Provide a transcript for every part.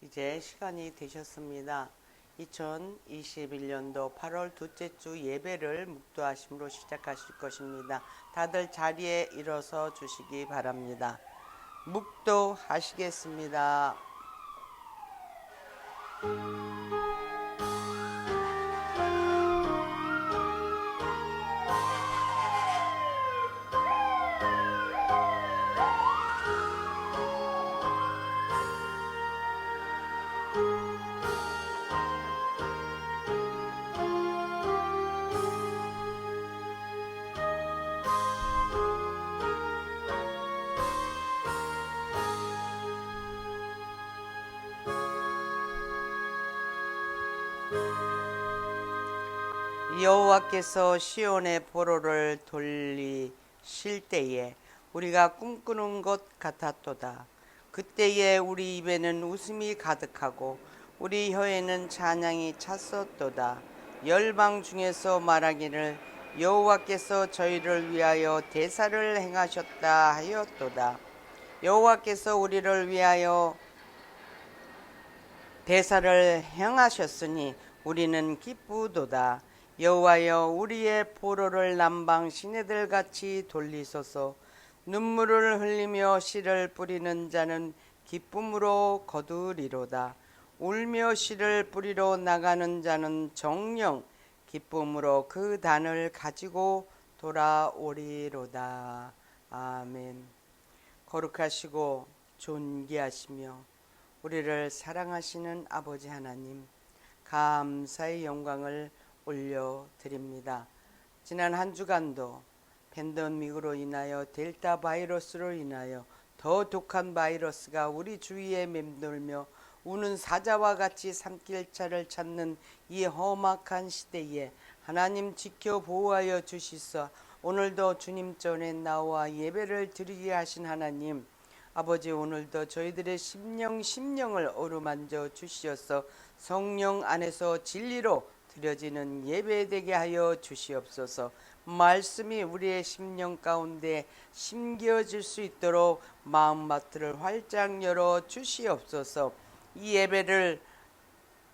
이제 시간이 되셨습니다. 2021년도 8월 둘째 주 예배를 묵도하심으로 시작하실 것입니다. 다들 자리에 일어서 주시기 바랍니다. 묵도하시겠습니다. 여호와께서 시온의 보로를 돌리실 때에 우리가 꿈꾸는 것 같았도다. 그때에 우리 입에는 웃음이 가득하고 우리 혀에는 찬양이 찼었도다. 열방 중에서 말하기를 여호와께서 저희를 위하여 대사를 행하셨다 하였도다. 여호와께서 우리를 위하여 대사를 행하셨으니 우리는 기쁘도다. 여호와여 우리의 보로를 남방 시내들 같이 돌리소서. 눈물을 흘리며 씨를 뿌리는 자는 기쁨으로 거두리로다. 울며 씨를 뿌리러 나가는 자는 정녕 기쁨으로 그 단을 가지고 돌아오리로다. 아멘. 거룩하시고 존귀하시며 우리를 사랑하시는 아버지 하나님, 감사의 영광을 올려드립니다. 지난 한 주간도 팬데믹으로 인하여 델타 바이러스로 인하여 더 독한 바이러스가 우리 주위에 맴돌며 우는 사자와 같이 산길차를 찾는 이 험악한 시대에 하나님 지켜 보호하여 주시사 오늘도 주님 전에 나와 예배를 드리게 하신 하나님, 아버지, 오늘도 저희들의 심령을 어루만져 주시어서 성령 안에서 진리로 드려지는 예배되게 하여 주시옵소서. 말씀이 우리의 심령 가운데 심겨질 수 있도록 마음마트를 활짝 열어 주시옵소서. 이 예배를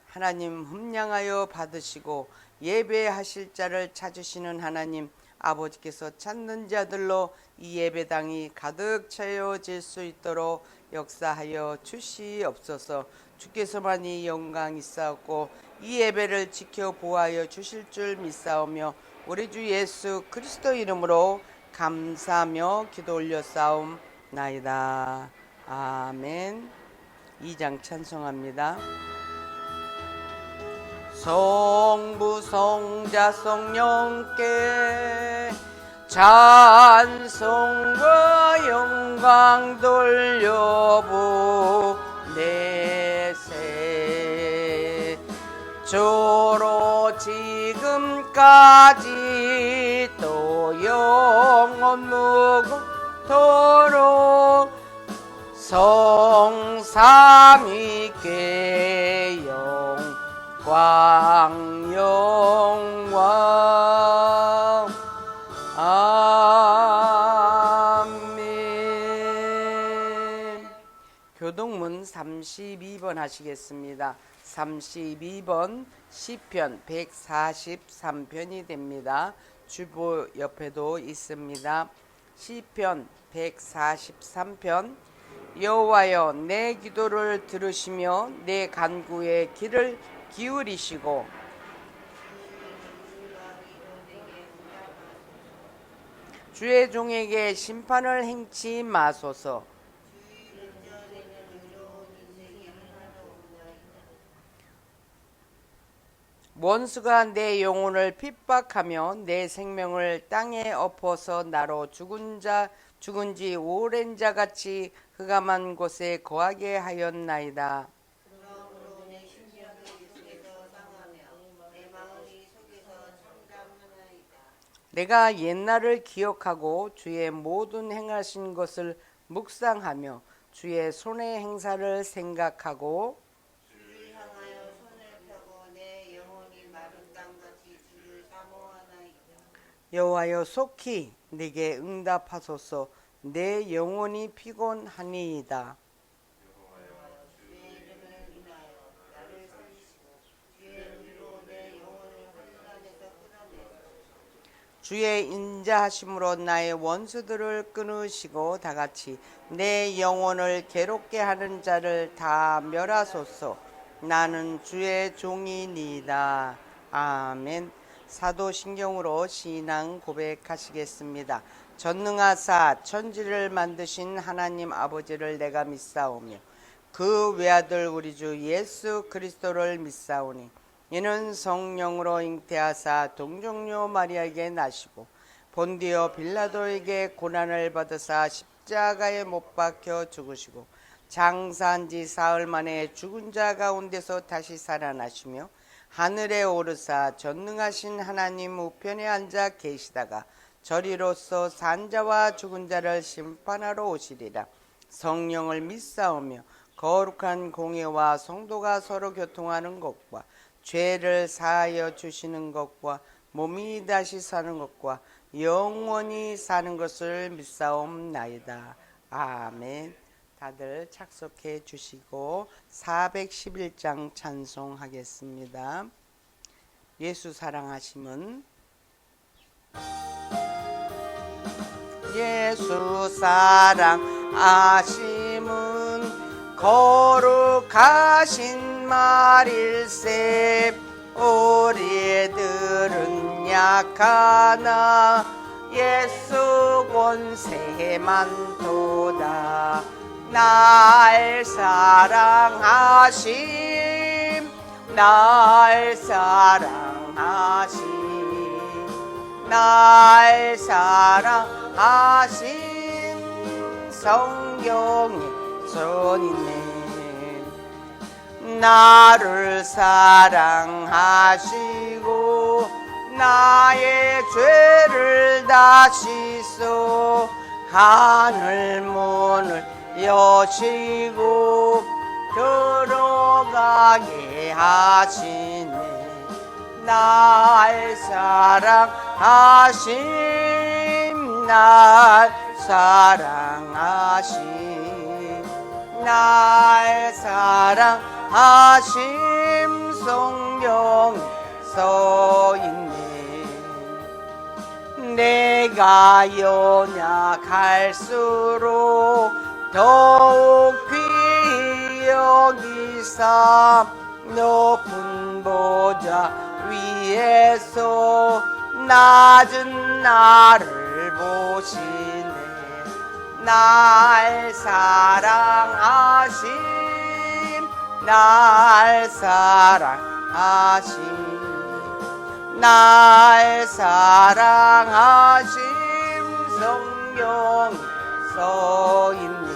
하나님 흠량하여 받으시고 예배하실 자를 찾으시는 하나님 아버지께서 찾는 자들로 이 예배당이 가득 채워질 수 있도록 역사하여 주시옵소서. 주께서만이 영광 있사옵고 이 예배를 지켜 보호하여 주실 줄 믿사오며 우리 주 예수 그리스도 이름으로 감사하며 기도 올렸사옵나이다. 아멘. 2장 찬송합니다. 성부 성자 성령께 찬송과 영광 돌려보내세. 주로 지금까지 또 영원 무궁토록 성삼위께 영광 아멘. 교동문 32번 하시겠습니다. 32번 시편 143편이 됩니다. 주보 옆에도 있습니다. 시편 143편. 여호와여 내 기도를 들으시며 내 간구의 귀를 기울이시고 주의 종에게 심판을 행치 마소서. 원수가 내 영혼을 핍박하며 내 생명을 땅에 엎어서 나로 죽은 지 오랜 자같이 흑암한 곳에 거하게 하였나이다. 그러므로 내 심령이 속에서 상하며 내 마음이 속에서 참담하나이다. 내가 옛날을 기억하고 주의 모든 행하신 것을 묵상하며 주의 손의 행사를 생각하고 주를 향하여 손을 펴고 내 영혼이 마른 땅같이 주를 사모하나이다. 여호와여 속히 내게 응답하소서. 내 영혼이 피곤하니이다. 내 이름을 주의 인자하심으로 나의 원수들을 끊으시고 다같이 내 영혼을 괴롭게 하는 자를 다 멸하소서. 나는 주의 종이니이다. 아멘. 사도신경으로 신앙 고백하시겠습니다. 전능하사 천지를 만드신 하나님 아버지를 내가 믿사오며 그 외아들 우리 주 예수 그리스도를 믿사오니 이는 성령으로 잉태하사 동정녀 마리아에게 나시고 본디오 빌라도에게 고난을 받으사 십자가에 못 박혀 죽으시고 장사한 지 사흘 만에 죽은 자 가운데서 다시 살아나시며 하늘에 오르사 전능하신 하나님 우편에 앉아 계시다가 저리로서 산자와 죽은 자를 심판하러 오시리라. 성령을 믿사오며 거룩한 공예와 성도가 서로 교통하는 것과 죄를 사하여 주시는 것과 몸이 다시 사는 것과 영원히 사는 것을 믿사옵나이다. 아멘. 다들 착석해 주시고 411장 찬송하겠습니다. 예수 사랑하심은 예수 사랑하심은 거룩하신 말일세. 우리들은 약하나 예수 권세만 도다. 날 사랑하심 날 사랑하심 날 사랑하심 성경에 써있네. 나를 사랑하시고 나의 죄를 다 씻어 하늘 문을 여시고 들어가게 하시네. 날 사랑하심 날 사랑하심 날 사랑하심 성경에 써있네. 내가 연약할수록 더욱 귀히 여기사 높은 보좌 위에서 낮은 나를 보시네. 날 사랑하심 날 사랑하심 날 사랑하심 성경에 써있네.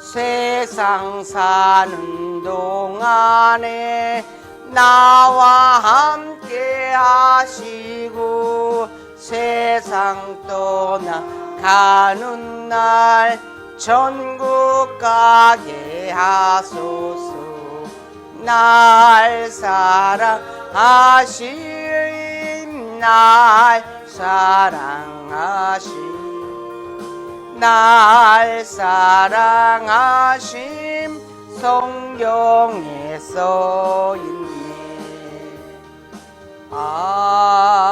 세상 사는 동안에 나와 함께 하시고 세상 떠나가는 날 천국 가게 하소서. 날 사랑하심 날 사랑하심 날 사랑하심 성경에 써있네. 아멘.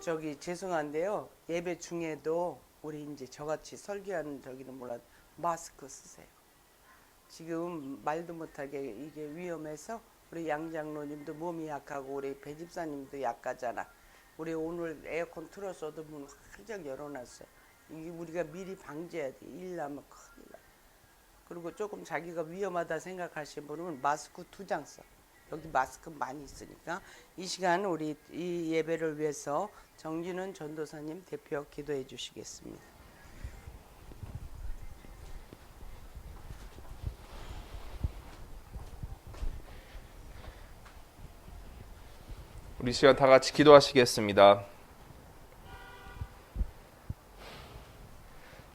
저기 죄송한데요, 예배 중에도 우리 이제 저같이 설교하는 저기는 몰라도 마스크 쓰세요. 지금 말도 못하게 이게 위험해서 우리 양 장로님도 몸이 약하고 우리 배 집사님도 약하잖아. 우리 오늘 에어컨 틀어서도 문 활짝 열어놨어요. 이게 우리가 미리 방지해야 돼. 일 나면 큰일 나. 그리고 조금 자기가 위험하다 생각하시는 분은 마스크 2장 써. 여기 마스크 많이 있으니까. 이 시간 우리 이 예배를 위해서 정진은 전도사님 대표 기도해 주시겠습니다. 우리 시간 다 같이 기도하시겠습니다.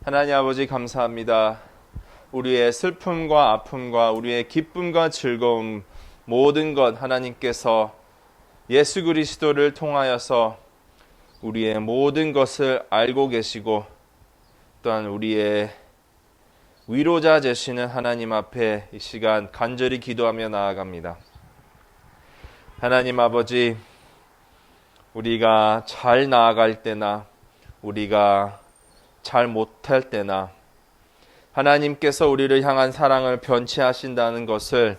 하나님 아버지 감사합니다. 우리의 슬픔과 아픔과 우리의 기쁨과 즐거움 모든 것 하나님께서 예수 그리스도를 통하여서 우리의 모든 것을 알고 계시고 또한 우리의 위로자 되시는 하나님 앞에 이 시간 간절히 기도하며 나아갑니다. 하나님 아버지, 우리가 잘 나아갈 때나 우리가 잘 못할 때나 하나님께서 우리를 향한 사랑을 변치 하신다는 것을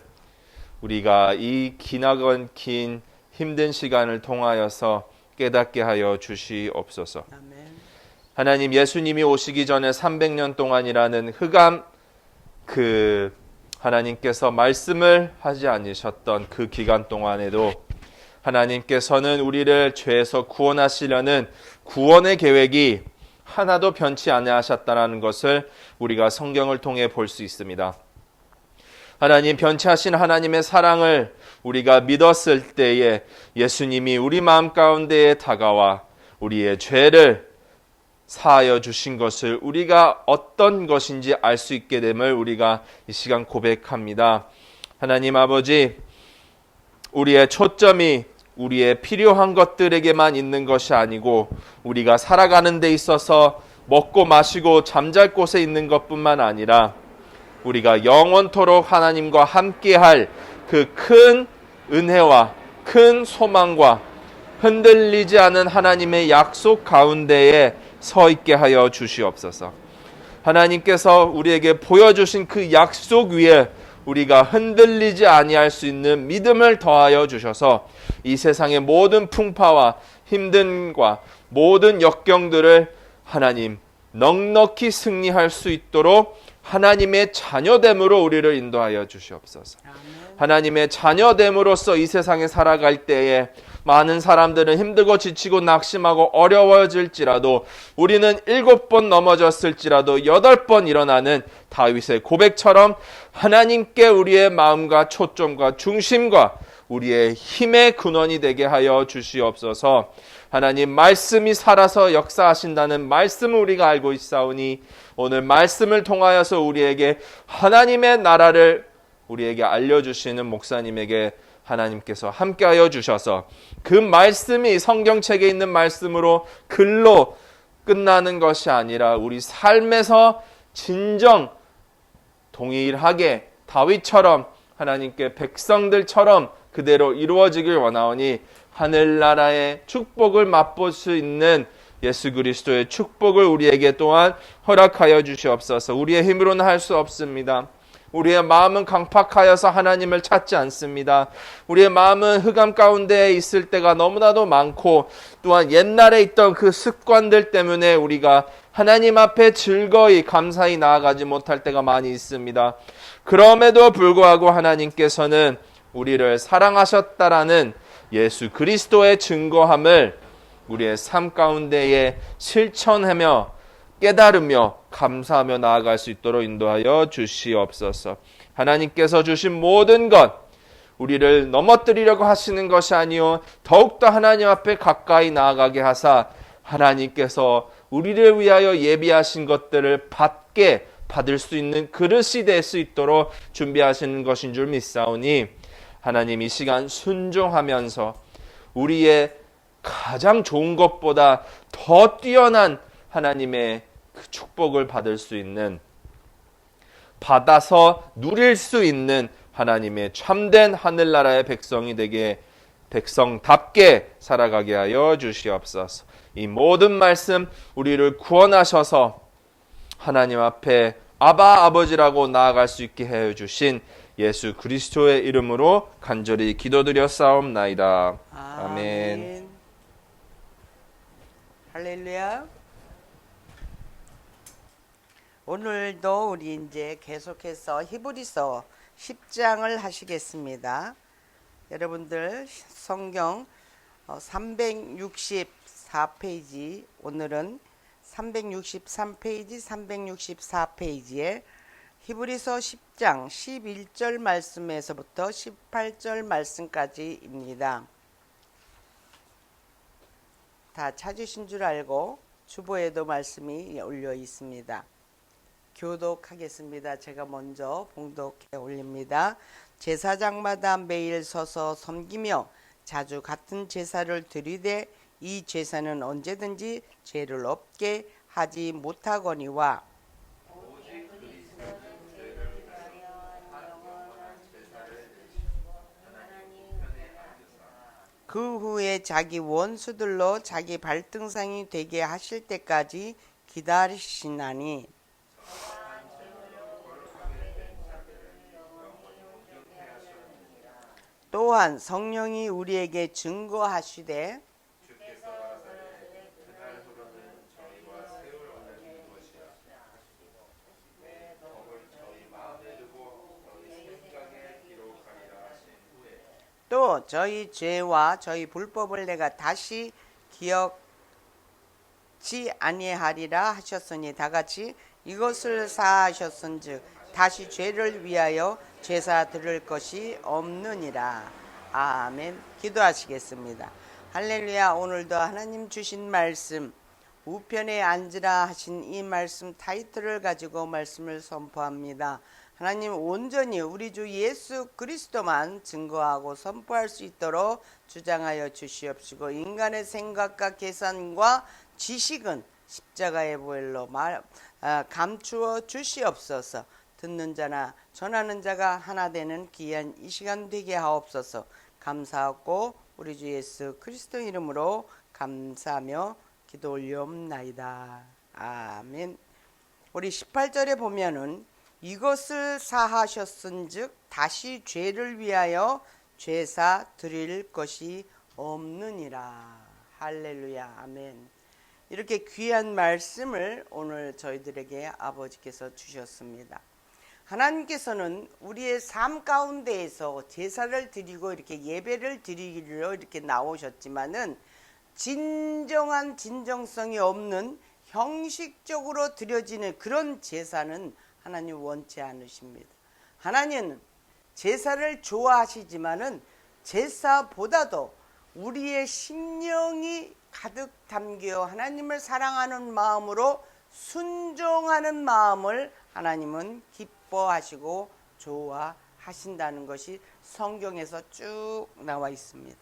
우리가 이 기나건 긴 힘든 시간을 통하여서 깨닫게 하여 주시옵소서. 아멘. 하나님, 예수님이 오시기 전에 300년 동안이라는 흑암 하나님께서 말씀을 하지 않으셨던 그 기간 동안에도 하나님께서는 우리를 죄에서 구원하시려는 구원의 계획이 하나도 변치 아니하셨다는 것을 우리가 성경을 통해 볼 수 있습니다. 하나님, 변치하신 하나님의 사랑을 우리가 믿었을 때에 예수님이 우리 마음 가운데에 다가와 우리의 죄를 사하여 주신 것을 우리가 어떤 것인지 알 수 있게 됨을 우리가 이 시간 고백합니다. 하나님 아버지, 우리의 초점이 우리의 필요한 것들에게만 있는 것이 아니고 우리가 살아가는 데 있어서 먹고 마시고 잠잘 곳에 있는 것뿐만 아니라 우리가 영원토록 하나님과 함께할 그 큰 은혜와 큰 소망과 흔들리지 않은 하나님의 약속 가운데에 서 있게 하여 주시옵소서. 하나님께서 우리에게 보여주신 그 약속 위에 우리가 흔들리지 아니할 수 있는 믿음을 더하여 주셔서 이 세상의 모든 풍파와 힘듦과 모든 역경들을 하나님 넉넉히 승리할 수 있도록 하나님의 자녀됨으로 우리를 인도하여 주시옵소서. 하나님의 자녀됨으로써 이 세상에 살아갈 때에 많은 사람들은 힘들고 지치고 낙심하고 어려워질지라도 우리는 7번 넘어졌을지라도 8번 일어나는 다윗의 고백처럼 하나님께 우리의 마음과 초점과 중심과 우리의 힘의 근원이 되게 하여 주시옵소서. 하나님, 말씀이 살아서 역사하신다는 말씀을 우리가 알고 있사오니 오늘 말씀을 통하여서 우리에게 하나님의 나라를 우리에게 알려주시는 목사님에게 하나님께서 함께하여 주셔서 그 말씀이 성경책에 있는 말씀으로 글로 끝나는 것이 아니라 우리 삶에서 진정 동일하게 다윗처럼 하나님께 백성들처럼 그대로 이루어지길 원하오니 하늘나라의 축복을 맛볼 수 있는 예수 그리스도의 축복을 우리에게 또한 허락하여 주시옵소서. 우리의 힘으로는 할 수 없습니다. 우리의 마음은 강팍하여서 하나님을 찾지 않습니다. 우리의 마음은 흑암 가운데 있을 때가 너무나도 많고 또한 옛날에 있던 그 습관들 때문에 우리가 하나님 앞에 즐거이 감사히 나아가지 못할 때가 많이 있습니다. 그럼에도 불구하고 하나님께서는 우리를 사랑하셨다라는 예수 그리스도의 증거함을 우리의 삶 가운데에 실천하며 깨달으며 감사하며 나아갈 수 있도록 인도하여 주시옵소서. 하나님께서 주신 모든 것 우리를 넘어뜨리려고 하시는 것이 아니요 더욱더 하나님 앞에 가까이 나아가게 하사 하나님께서 우리를 위하여 예비하신 것들을 받을 수 있는 그릇이 될 수 있도록 준비하시는 것인 줄 믿사오니 하나님, 이 시간 순종하면서 우리의 가장 좋은 것보다 더 뛰어난 하나님의 그 축복을 받을 수 있는, 받아서 누릴 수 있는 하나님의 참된 하늘나라의 백성이 되게 백성답게 살아가게 하여 주시옵소서. 이 모든 말씀 우리를 구원하셔서 하나님 앞에 아바 아버지라고 나아갈 수 있게 해 주신 예수 그리스도의 이름으로 간절히 기도드렸사옵나이다. 아멘. 할렐루야. 오늘도 우리 이제 계속해서 히브리서 10장을 하시겠습니다. 여러분들 성경 364페이지, 오늘은 363페이지, 364페이지에 히브리서 10장 11절 말씀에서부터 18절 말씀까지입니다. 다 찾으신 줄 알고 주보에도 말씀이 올려 있습니다. 교독하겠습니다. 제가 먼저 봉독해 올립니다. 제사장마다 매일 서서 섬기며 자주 같은 제사를 드리되 이 제사는 언제든지 죄를 없게 하지 못하거니와 그 후에 자기 원수들로 자기 발등상이 되게 하실 때까지 기다리시나니 또한 성령이 우리에게 증거하시되 또 저희 죄와 저희 불법을 내가 다시 기억지 아니하리라 하셨으니 다같이 이것을 사하셨은즉 다시 죄를 위하여 제사 드릴 것이 없느니라. 아멘. 기도하시겠습니다. 할렐루야. 오늘도 하나님 주신 말씀 우편에 앉으라 하신 이 말씀 타이틀을 가지고 말씀을 선포합니다. 하나님 온전히 우리 주 예수 그리스도만 증거하고 선포할 수 있도록 주장하여 주시옵시고 인간의 생각과 계산과 지식은 십자가의 보혈로 감추어 주시옵소서. 듣는 자나 전하는 자가 하나 되는 귀한 이 시간 되게 하옵소서. 감사하고 우리 주 예수 그리스도 이름으로 감사하며 기도 올리옵나이다. 아멘. 우리 18절에 보면은 이것을 사하셨은즉 다시 죄를 위하여 제사 드릴 것이 없느니라. 할렐루야. 아멘. 이렇게 귀한 말씀을 오늘 저희들에게 아버지께서 주셨습니다. 하나님께서는 우리의 삶 가운데에서 제사를 드리고 이렇게 예배를 드리기로 이렇게 나오셨지만은 진정한 진정성이 없는 형식적으로 드려지는 그런 제사는 하나님 원치 않으십니다. 하나님은 제사를 좋아하시지만은 제사보다도 우리의 심령이 가득 담겨 하나님을 사랑하는 마음으로 순종하는 마음을 하나님은 기뻐하시고 좋아하신다는 것이 성경에서 쭉 나와 있습니다.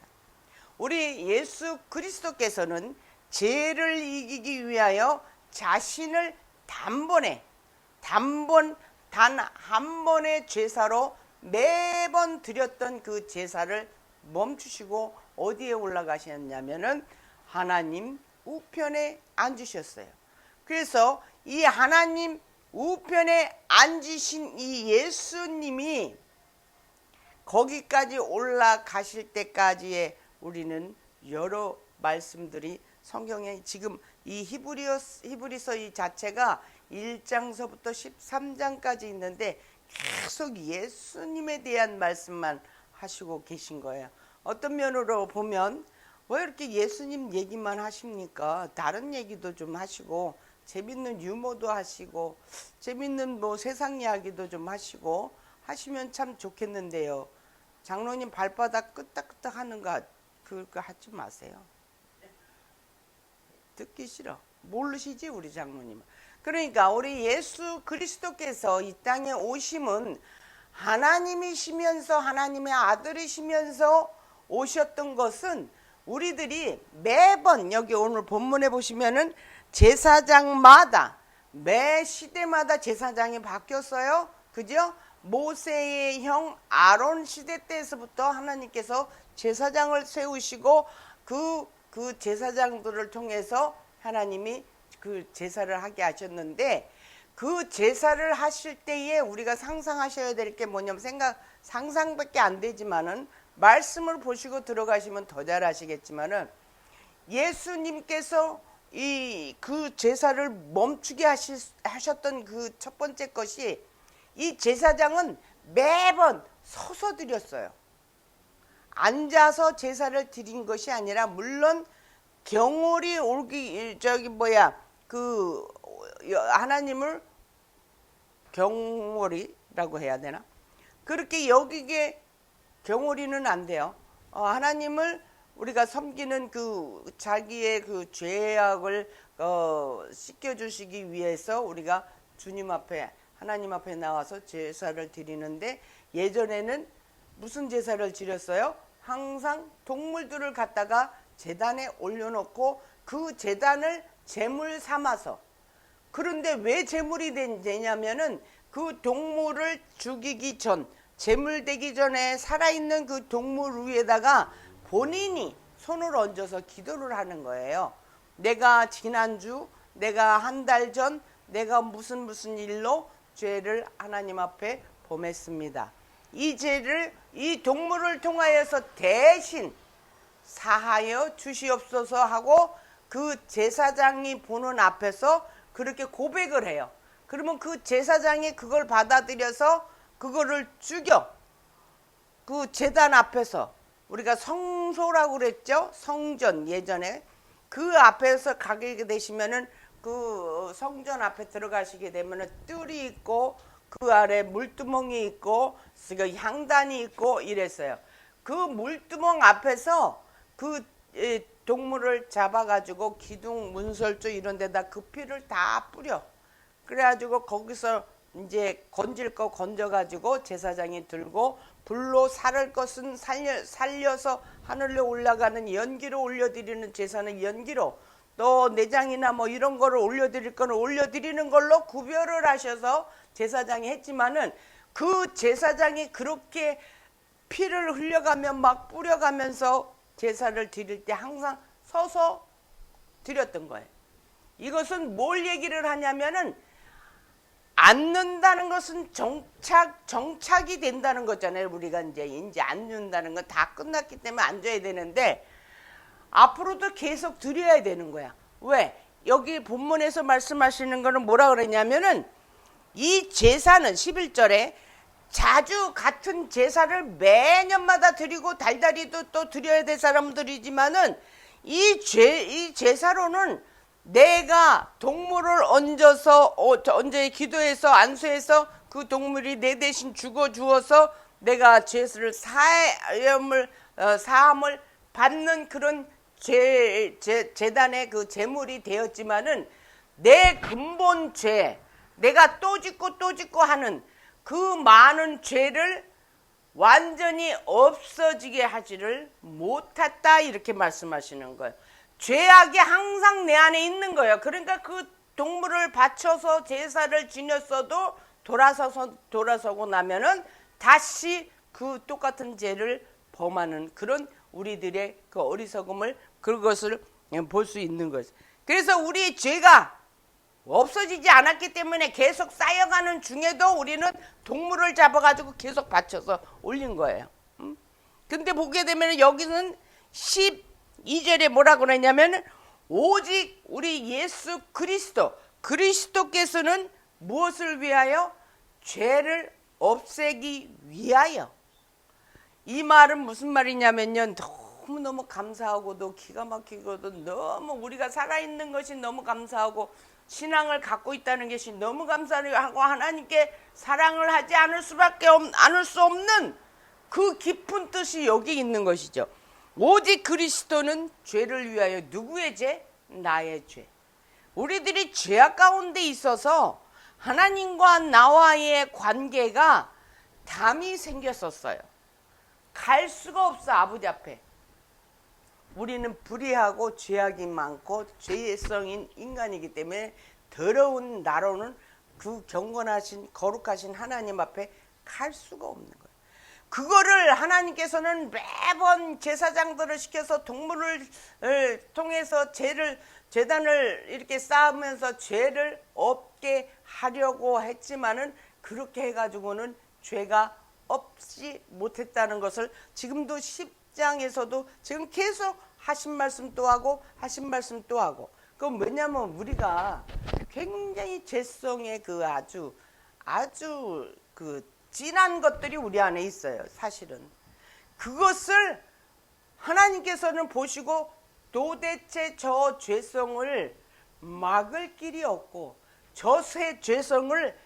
우리 예수 그리스도께서는 죄를 이기기 위하여 자신을 단 한 번의 제사로 매번 드렸던 그 제사를 멈추시고 어디에 올라가셨냐면은 하나님 우편에 앉으셨어요. 그래서 이 하나님 우편에 앉으신 이 예수님이 거기까지 올라가실 때까지의 우리는 여러 말씀들이 성경에 지금 이 히브리서 이 자체가 1장서부터 13장까지 있는데 계속 예수님에 대한 말씀만 하시고 계신 거예요. 어떤 면으로 보면 왜 이렇게 예수님 얘기만 하십니까? 다른 얘기도 좀 하시고 재밌는 유머도 하시고 재밌는 뭐 세상 이야기도 좀 하시고 하시면 참 좋겠는데요. 장로님 발바닥 끄덕끄덕 하는 거 그거 하지 마세요. 듣기 싫어. 모르시지 우리 장로님은. 그러니까 우리 예수 그리스도께서 이 땅에 오심은 하나님이시면서 하나님의 아들이시면서 오셨던 것은 우리들이 매번 여기 오늘 본문에 보시면은 제사장마다 매 시대마다 제사장이 바뀌었어요. 그죠? 모세의 형 아론 시대 때에서부터 하나님께서 제사장을 세우시고 그 제사장들을 통해서 하나님이 그 제사를 하게 하셨는데 그 제사를 하실 때에 우리가 상상하셔야 될 게 뭐냐면 상상밖에 안 되지만은 말씀을 보시고 들어가시면 더 잘 아시겠지만은 예수님께서 그 제사를 멈추게 하셨던 그 첫 번째 것이 이 제사장은 매번 서서 드렸어요. 앉아서 제사를 드린 것이 아니라 물론 경홀이 하나님을 경홀이라고 해야 되나? 그렇게 여기게 경홀이는 안 돼요. 하나님을 우리가 섬기는 그 자기의 그 죄악을 씻겨주시기 위해서 우리가 주님 앞에 하나님 앞에 나와서 제사를 드리는데 예전에는 무슨 제사를 드렸어요? 항상 동물들을 갖다가 제단에 올려놓고 그 제단을 제물 삼아서 그런데 왜 제물이 되냐면은 그 동물을 죽이기 전 제물 되기 전에 살아있는 그 동물 위에다가 본인이 손을 얹어서 기도를 하는 거예요. 내가 지난주, 내가 한 달 전, 내가 무슨 일로 죄를 하나님 앞에 범했습니다. 이 죄를 이 동물을 통하여서 대신 사하여 주시옵소서 하고 그 제사장이 보는 앞에서 그렇게 고백을 해요. 그러면 그 제사장이 그걸 받아들여서 그거를 죽여. 그 제단 앞에서 우리가 성소라고 그랬죠. 성전 예전에 그 앞에서 가게 되시면은 그 성전 앞에 들어가시게 되면은 뜰이 있고 그 아래 물두멍이 있고 그 향단이 있고 이랬어요. 그 물두멍 앞에서 그 동물을 잡아가지고 기둥 문설주 이런 데다 그 피를 다 뿌려. 그래가지고 거기서 이제 건질 거 건져가지고 제사장이 들고 불로 살을 것은 살려서 하늘로 올라가는 연기로 올려드리는 제사는 연기로, 또 내장이나 뭐 이런 거를 올려드릴 거는 올려드리는 걸로 구별을 하셔서 제사장이 했지만은 그 제사장이 그렇게 피를 흘려가면 막 뿌려가면서 제사를 드릴 때 항상 서서 드렸던 거예요. 이것은 뭘 얘기를 하냐면은 앉는다는 것은 정착이 된다는 거잖아요. 우리가 이제 앉는다는 건 다 끝났기 때문에 앉아야 되는데 앞으로도 계속 드려야 되는 거야. 왜? 여기 본문에서 말씀하시는 거는 뭐라 그러냐면은 이 제사는 11절에 자주 같은 제사를 매년마다 드리고 달달이도 또 드려야 될 사람들이지만은 이 제사로는 내가 동물을 얹어서 기도해서 안수해서 그 동물이 내 대신 죽어 주어서 내가 죄를 사함을 받는 그런 제단의 그 제물이 되었지만은 내 근본 죄, 내가 또 짓고 하는 그 많은 죄를 완전히 없어지게 하지를 못했다 이렇게 말씀하시는 거예요. 죄악이 항상 내 안에 있는 거예요. 그러니까 그 동물을 바쳐서 제사를 지녔어도 돌아서고 나면은 다시 그 똑같은 죄를 범하는 그런 우리들의 그 어리석음을 그것을 볼 수 있는 거죠. 그래서 우리 죄가 없어지지 않았기 때문에 계속 쌓여가는 중에도 우리는 동물을 잡아가지고 계속 바쳐서 올린 거예요. 근데 보게 되면 여기는 12절에 뭐라 그러냐면 오직 우리 예수 그리스도께서는 무엇을 위하여? 죄를 없애기 위하여. 이 말은 무슨 말이냐면요, 너무너무 감사하고도 기가 막히고도 너무 우리가 살아있는 것이 너무 감사하고 신앙을 갖고 있다는 것이 너무 감사하고 하나님께 사랑을 하지 않을 수 없는 그 깊은 뜻이 여기 있는 것이죠. 오직 그리스도는 죄를 위하여. 누구의 죄? 나의 죄. 우리들이 죄악 가운데 있어서 하나님과 나와의 관계가 담이 생겼었어요. 갈 수가 없어. 아버지 앞에. 우리는 불의하고 죄악이 많고 죄성인 인간이기 때문에 더러운 나로는 그 경건하신 거룩하신 하나님 앞에 갈 수가 없는 거예요. 그거를 하나님께서는 매번 제사장들을 시켜서 동물을 통해서 제단을 이렇게 쌓으면서 죄를 없게 하려고 했지만은 그렇게 해가지고는 죄가 없지 못했다는 것을 지금도 10장에서도 지금 계속 하신 말씀 또 하고 하신 말씀 또 하고. 그건 왜냐면 우리가 굉장히 죄성의 그 아주 그 진한 것들이 우리 안에 있어요. 사실은 그것을 하나님께서는 보시고 도대체 저 죄성을 막을 길이 없고 저 죄성을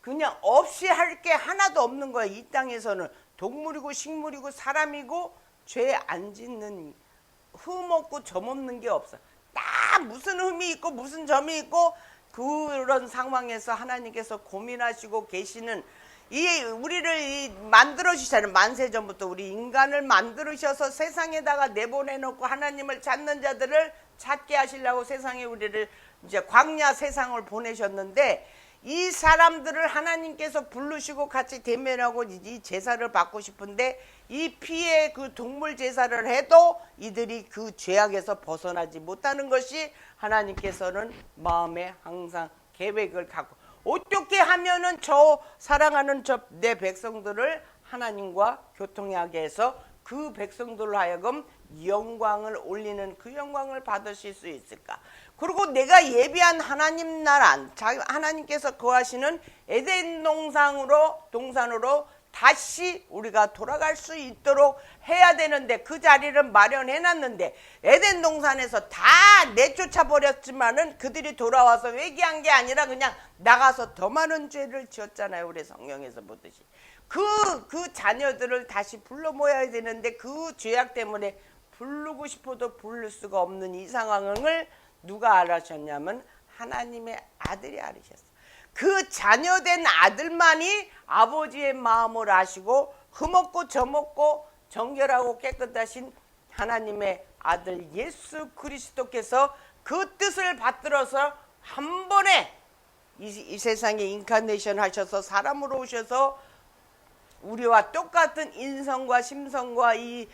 그냥 없이 할 게 하나도 없는 거야. 이 땅에서는 동물이고 식물이고 사람이고 죄 안 짓는, 흠 없고 점 없는 게 없어. 딱 무슨 흠이 있고 무슨 점이 있고 그런 상황에서 하나님께서 고민하시고 계시는 우리를 만들어주시잖아요. 만세전부터 우리 인간을 만들으셔서 세상에다가 내보내놓고 하나님을 찾는 자들을 찾게 하시려고 세상에 우리를 이제 광야 세상을 보내셨는데 이 사람들을 하나님께서 부르시고 같이 대면하고 이 제사를 받고 싶은데 이 피의 그 동물 제사를 해도 이들이 그 죄악에서 벗어나지 못하는 것이 하나님께서는 마음에 항상 계획을 갖고 어떻게 하면은 저 사랑하는 저 내 백성들을 하나님과 교통하게 해서 그 백성들로 하여금 영광을 올리는 그 영광을 받으실 수 있을까? 그리고 내가 예비한 하나님 나라, 하나님께서 거하시는 에덴 동산으로 다시 우리가 돌아갈 수 있도록 해야 되는데 그 자리를 마련해 놨는데 에덴 동산에서 다 내쫓아 버렸지만은 그들이 돌아와서 회개한 게 아니라 그냥 나가서 더 많은 죄를 지었잖아요. 우리 성경에서 보듯이. 그 자녀들을 다시 불러 모아야 되는데 그 죄악 때문에 부르고 싶어도 부를 수가 없는 이 상황을 누가 알아셨냐면 하나님의 아들이 알으셨어요. 그 자녀된 아들만이 아버지의 마음을 아시고 흠없고 점없고 정결하고 깨끗하신 하나님의 아들 예수 그리스도께서 그 뜻을 받들어서 한 번에 이 세상에 인카네이션 하셔서 사람으로 오셔서 우리와 똑같은 인성과 심성과 이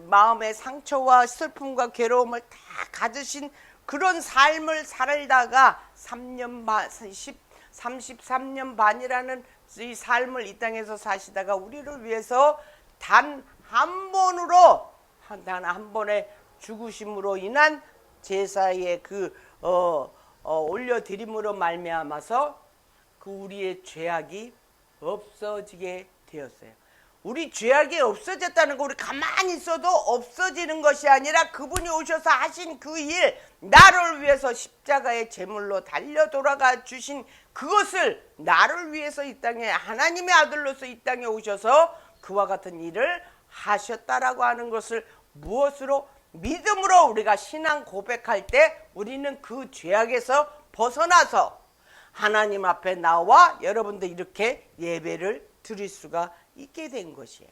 마음의 상처와 슬픔과 괴로움을 다 가지신 그런 삶을 살다가 33년 반이라는 이 삶을 이 땅에서 사시다가 우리를 위해서 단 한 번의 죽으심으로 인한 제사의 올려드림으로 말미암아서 그 우리의 죄악이 없어지게 되었어요. 우리 죄악이 없어졌다는 거 우리 가만히 있어도 없어지는 것이 아니라 그분이 오셔서 하신 그 일, 나를 위해서 십자가의 제물로 달려 돌아가 주신 그것을 나를 위해서 이 땅에 하나님의 아들로서 이 땅에 오셔서 그와 같은 일을 하셨다라고 하는 것을 무엇으로? 믿음으로 우리가 신앙 고백할 때 우리는 그 죄악에서 벗어나서 하나님 앞에 나와 여러분들 이렇게 예배를 드릴 수가 있게 된 것이에요.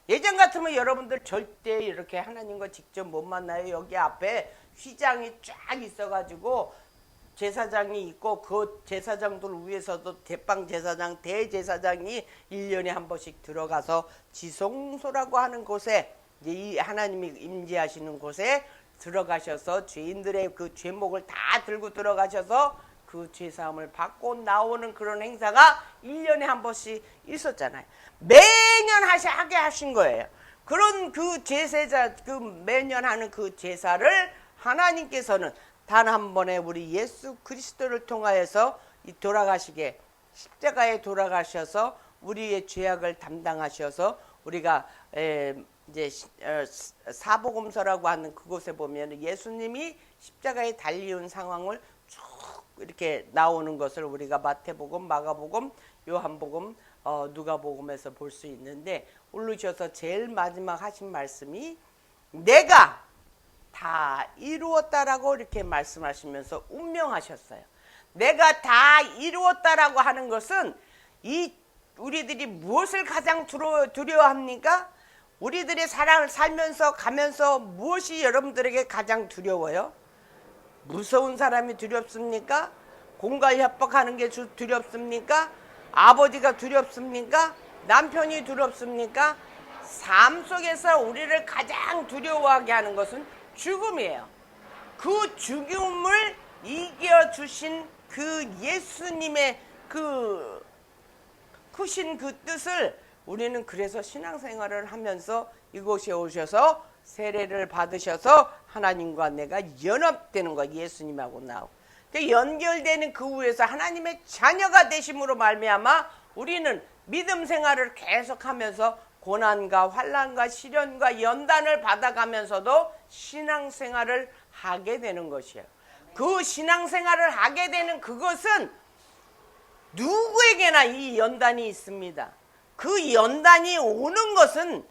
예전 같으면 여러분들 절대 이렇게 하나님과 직접 못 만나요. 여기 앞에 휘장이 쫙 있어가지고 제사장이 있고 그 제사장들 위해서도 대빵 제사장, 대제사장이 1년에 한 번씩 들어가서 지성소라고 하는 곳에 이 하나님이 임재하시는 곳에 들어가셔서 죄인들의 그 죄목을 다 들고 들어가셔서 그 죄사함을 받고 나오는 그런 행사가 1년에 한 번씩 있었잖아요. 매년 하게 하신 거예요. 그런 그 제사자, 그 매년 하는 그 제사를 하나님께서는 단 한 번에 우리 예수 그리스도를 통하여서 돌아가시게 십자가에 돌아가셔서 우리의 죄악을 담당하셔서 우리가 이제 사복음서라고 하는 그곳에 보면 예수님이 십자가에 달리온 상황을 쭉 이렇게 나오는 것을 우리가 마태복음, 마가복음, 요한복음, 누가복음에서 볼 수 있는데 오르셔서 제일 마지막 하신 말씀이 내가 다 이루었다라고 이렇게 말씀하시면서 운명하셨어요. 내가 다 이루었다라고 하는 것은 우리들이 무엇을 가장 두려워합니까? 우리들의 사랑을 살면서 가면서 무엇이 여러분들에게 가장 두려워요? 무서운 사람이 두렵습니까? 공갈 협박하는 게 두렵습니까? 아버지가 두렵습니까? 남편이 두렵습니까? 삶 속에서 우리를 가장 두려워하게 하는 것은 죽음이에요. 그 죽음을 이겨주신 그 예수님의 그 크신 그 뜻을 우리는 그래서 신앙생활을 하면서 이곳에 오셔서 세례를 받으셔서 하나님과 내가 연합되는 거야. 예수님하고 나하고 연결되는 그 후에서 하나님의 자녀가 되심으로 말미암아 우리는 믿음 생활을 계속하면서 고난과 환난과 시련과 연단을 받아가면서도 신앙생활을 하게 되는 것이에요. 그 신앙생활을 하게 되는 그것은 누구에게나 이 연단이 있습니다. 그 연단이 오는 것은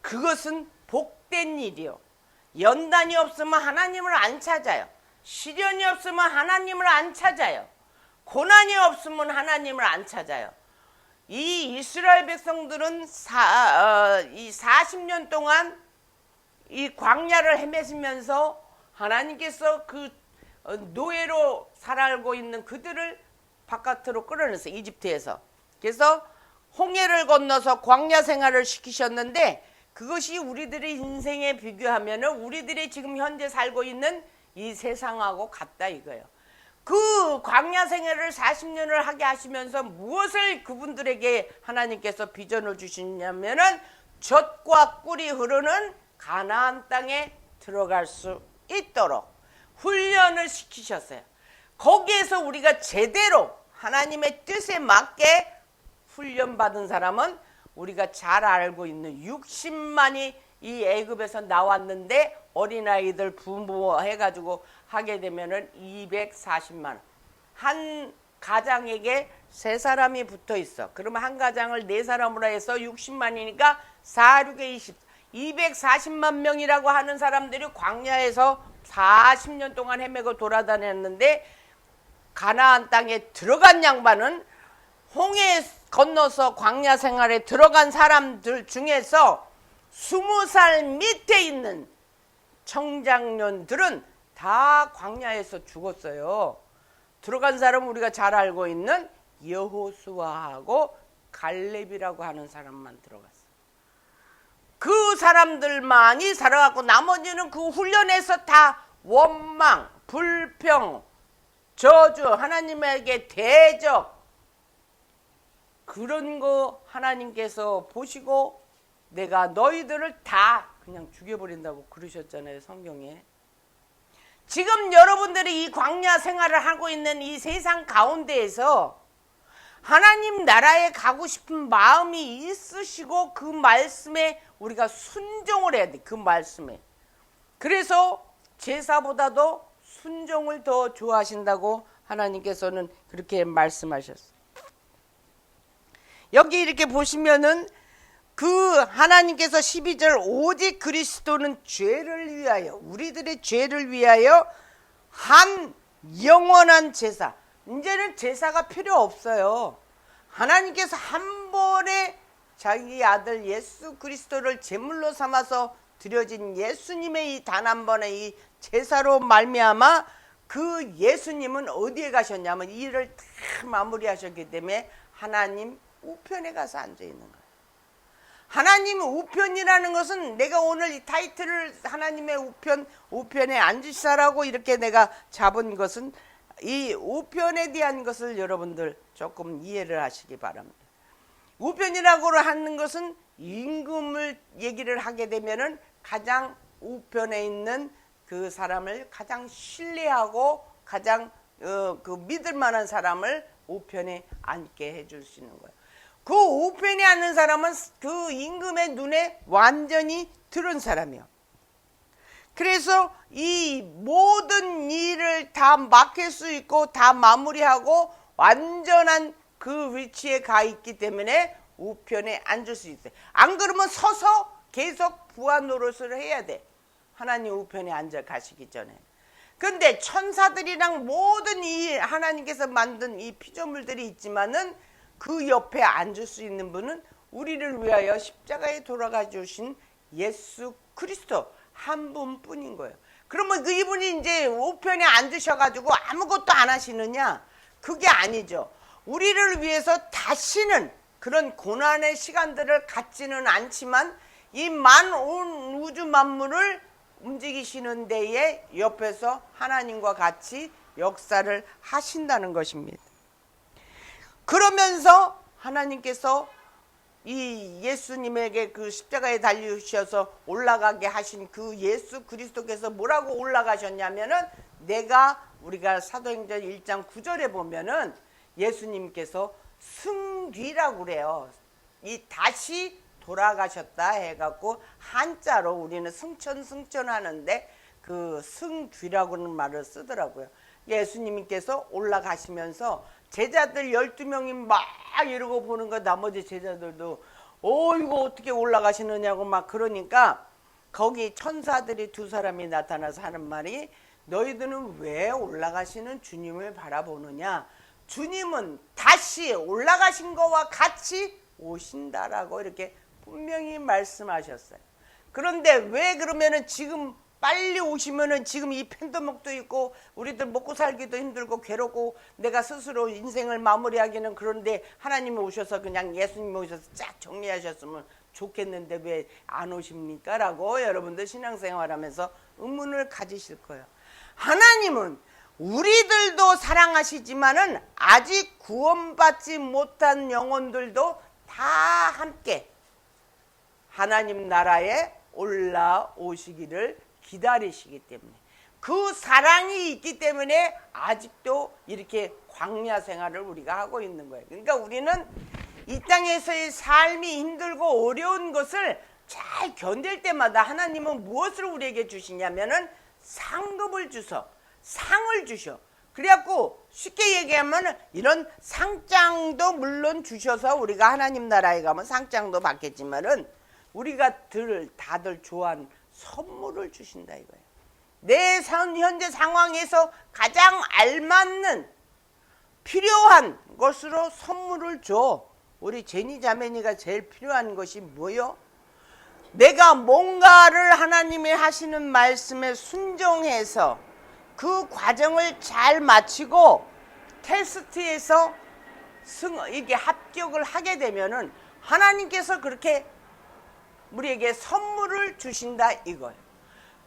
그것은 복된 일이요. 연단이 없으면 하나님을 안 찾아요. 시련이 없으면 하나님을 안 찾아요. 고난이 없으면 하나님을 안 찾아요. 이 이스라엘 백성들은 이 40년 동안 이 광야를 헤매시면서 하나님께서 그 노예로 살아가고 있는 그들을 바깥으로 끌어냈어요. 이집트에서. 그래서 홍해를 건너서 광야 생활을 시키셨는데 그것이 우리들의 인생에 비교하면은 우리들이 지금 현재 살고 있는 이 세상하고 같다 이거예요. 그 광야 생활을 40년을 하게 하시면서 무엇을 그분들에게 하나님께서 비전을 주시냐면은 젖과 꿀이 흐르는 가나안 땅에 들어갈 수 있도록 훈련을 시키셨어요. 거기에서 우리가 제대로 하나님의 뜻에 맞게 훈련받은 사람은 우리가 잘 알고 있는 60만이 이 애굽에서 나왔는데 어린아이들 부모해가지고 하게 되면은 240만. 한 가장에게 3사람이 붙어 있어. 그러면 한 가장을 4사람으로 해서 60만이니까 4, 6에 20. 240만 명이라고 하는 사람들이 광야에서 40년 동안 헤매고 돌아다녔는데 가나안 땅에 들어간 양반은 홍해 건너서 광야 생활에 들어간 사람들 중에서 20살 밑에 있는 청장년들은 다 광야에서 죽었어요. 들어간 사람은 우리가 잘 알고 있는 여호수아하고 갈렙이라고 하는 사람만 들어갔어요. 그 사람들만이 살아갔고 나머지는 그 훈련에서 다 원망, 불평, 저주, 하나님에게 대적 그런 거 하나님께서 보시고 내가 너희들을 다 그냥 죽여버린다고 그러셨잖아요. 성경에. 지금 여러분들이 이 광야 생활을 하고 있는 이 세상 가운데에서 하나님 나라에 가고 싶은 마음이 있으시고 그 말씀에 우리가 순종을 해야 돼. 그 말씀에. 그래서 제사보다도 순종을 더 좋아하신다고 하나님께서는 그렇게 말씀하셨어요. 여기 이렇게 보시면은 그 하나님께서 12절 오직 그리스도는 죄를 위하여 우리들의 죄를 위하여 한 영원한 제사. 이제는 제사가 필요 없어요. 하나님께서 한 번에 자기 아들 예수 그리스도를 제물로 삼아서 드려진 예수님의 이 단 한 번의 이 제사로 말미암아 그 예수님은 어디에 가셨냐면 이 일을 다 마무리하셨기 때문에 하나님 우편에 가서 앉아 있는 거예요. 하나님 우편이라는 것은 내가 오늘 이 타이틀을 하나님의 우편에 앉으시라고 이렇게 내가 잡은 것은 이 우편에 대한 것을 여러분들 조금 이해를 하시기 바랍니다. 우편이라고 하는 것은 임금을 얘기를 하게 되면은 가장 우편에 있는 그 사람을 가장 신뢰하고 가장 그 믿을 만한 사람을 우편에 앉게 해줄 수 있는 거예요. 그 우편에 앉는 사람은 그 임금의 눈에 완전히 들은 사람이요. 그래서 이 모든 일을 다 맡길 수 있고 다 마무리하고 완전한 그 위치에 가 있기 때문에 우편에 앉을 수 있어요. 안 그러면 서서 계속 부하 노릇을 해야 돼. 하나님 우편에 앉아 가시기 전에. 근데 천사들이랑 모든 이 하나님께서 만든 이 피조물들이 있지만은 그 옆에 앉을 수 있는 분은 우리를 위하여 십자가에 돌아가 주신 예수 그리스도 한 분뿐인 거예요. 그러면 그 이분이 이제 우편에 앉으셔가지고 아무것도 안 하시느냐? 그게 아니죠. 우리를 위해서 다시는 그런 고난의 시간들을 갖지는 않지만 이 온 우주 만물을 움직이시는 데에 옆에서 하나님과 같이 역사를 하신다는 것입니다. 그러면서 하나님께서 이 예수님에게 그 십자가에 달리셔서 올라가게 하신 그 예수 그리스도께서 뭐라고 올라가셨냐면은 우리가 사도행전 1장 9절에 보면은 예수님께서 승귀라고 그래요. 이 다시 돌아가셨다 해갖고 한자로 우리는 승천하는데 그 승귀라고는 말을 쓰더라고요. 예수님께서 올라가시면서 제자들 12명이 막 이러고 보는 거 나머지 제자들도 이거 어떻게 올라가시느냐고 막 그러니까 거기 천사들이 2사람이 나타나서 하는 말이 너희들은 왜 올라가시는 주님을 바라보느냐? 주님은 다시 올라가신 거와 같이 오신다라고 이렇게 분명히 말씀하셨어요. 그런데 왜 그러면은 지금 빨리 오시면은 지금 이 팬더목도 있고 우리들 먹고 살기도 힘들고 괴롭고 내가 스스로 인생을 마무리하기는 그런데 하나님이 오셔서 그냥 예수님이 오셔서 쫙 정리하셨으면 좋겠는데 왜 안 오십니까? 라고 여러분들 신앙생활하면서 의문을 가지실 거예요. 하나님은 우리들도 사랑하시지만은 아직 구원받지 못한 영혼들도 다 함께 하나님 나라에 올라오시기를 기다리시기 때문에 그 사랑이 있기 때문에 아직도 이렇게 광야 생활을 우리가 하고 있는 거예요. 그러니까 우리는 이 땅에서의 삶이 힘들고 어려운 것을 잘 견딜 때마다 하나님은 무엇을 우리에게 주시냐면은 상급을 주셔, 상을 주셔. 그래갖고 쉽게 얘기하면 이런 상장도 물론 주셔서 우리가 하나님 나라에 가면 상장도 받겠지만은 우리가 다들 좋아하는 선물을 주신다 이거예요. 내 현재 상황에서 가장 알맞는 필요한 것으로 선물을 줘. 우리 제니 자매니가 제일 필요한 것이 뭐요? 내가 뭔가를 하나님이 하시는 말씀에 순종해서 그 과정을 잘 마치고 테스트에서 이게 합격을 하게 되면은 하나님께서 그렇게 우리에게 선물을 주신다 이거예요.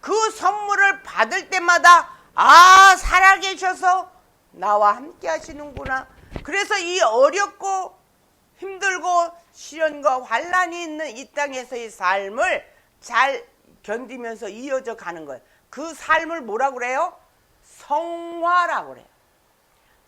그 선물을 받을 때마다 아 살아계셔서 나와 함께 하시는구나. 그래서 이 어렵고 힘들고 시련과 환난이 있는 이 땅에서의 삶을 잘 견디면서 이어져 가는 거예요. 그 삶을 뭐라고 그래요? 성화라고 그래요.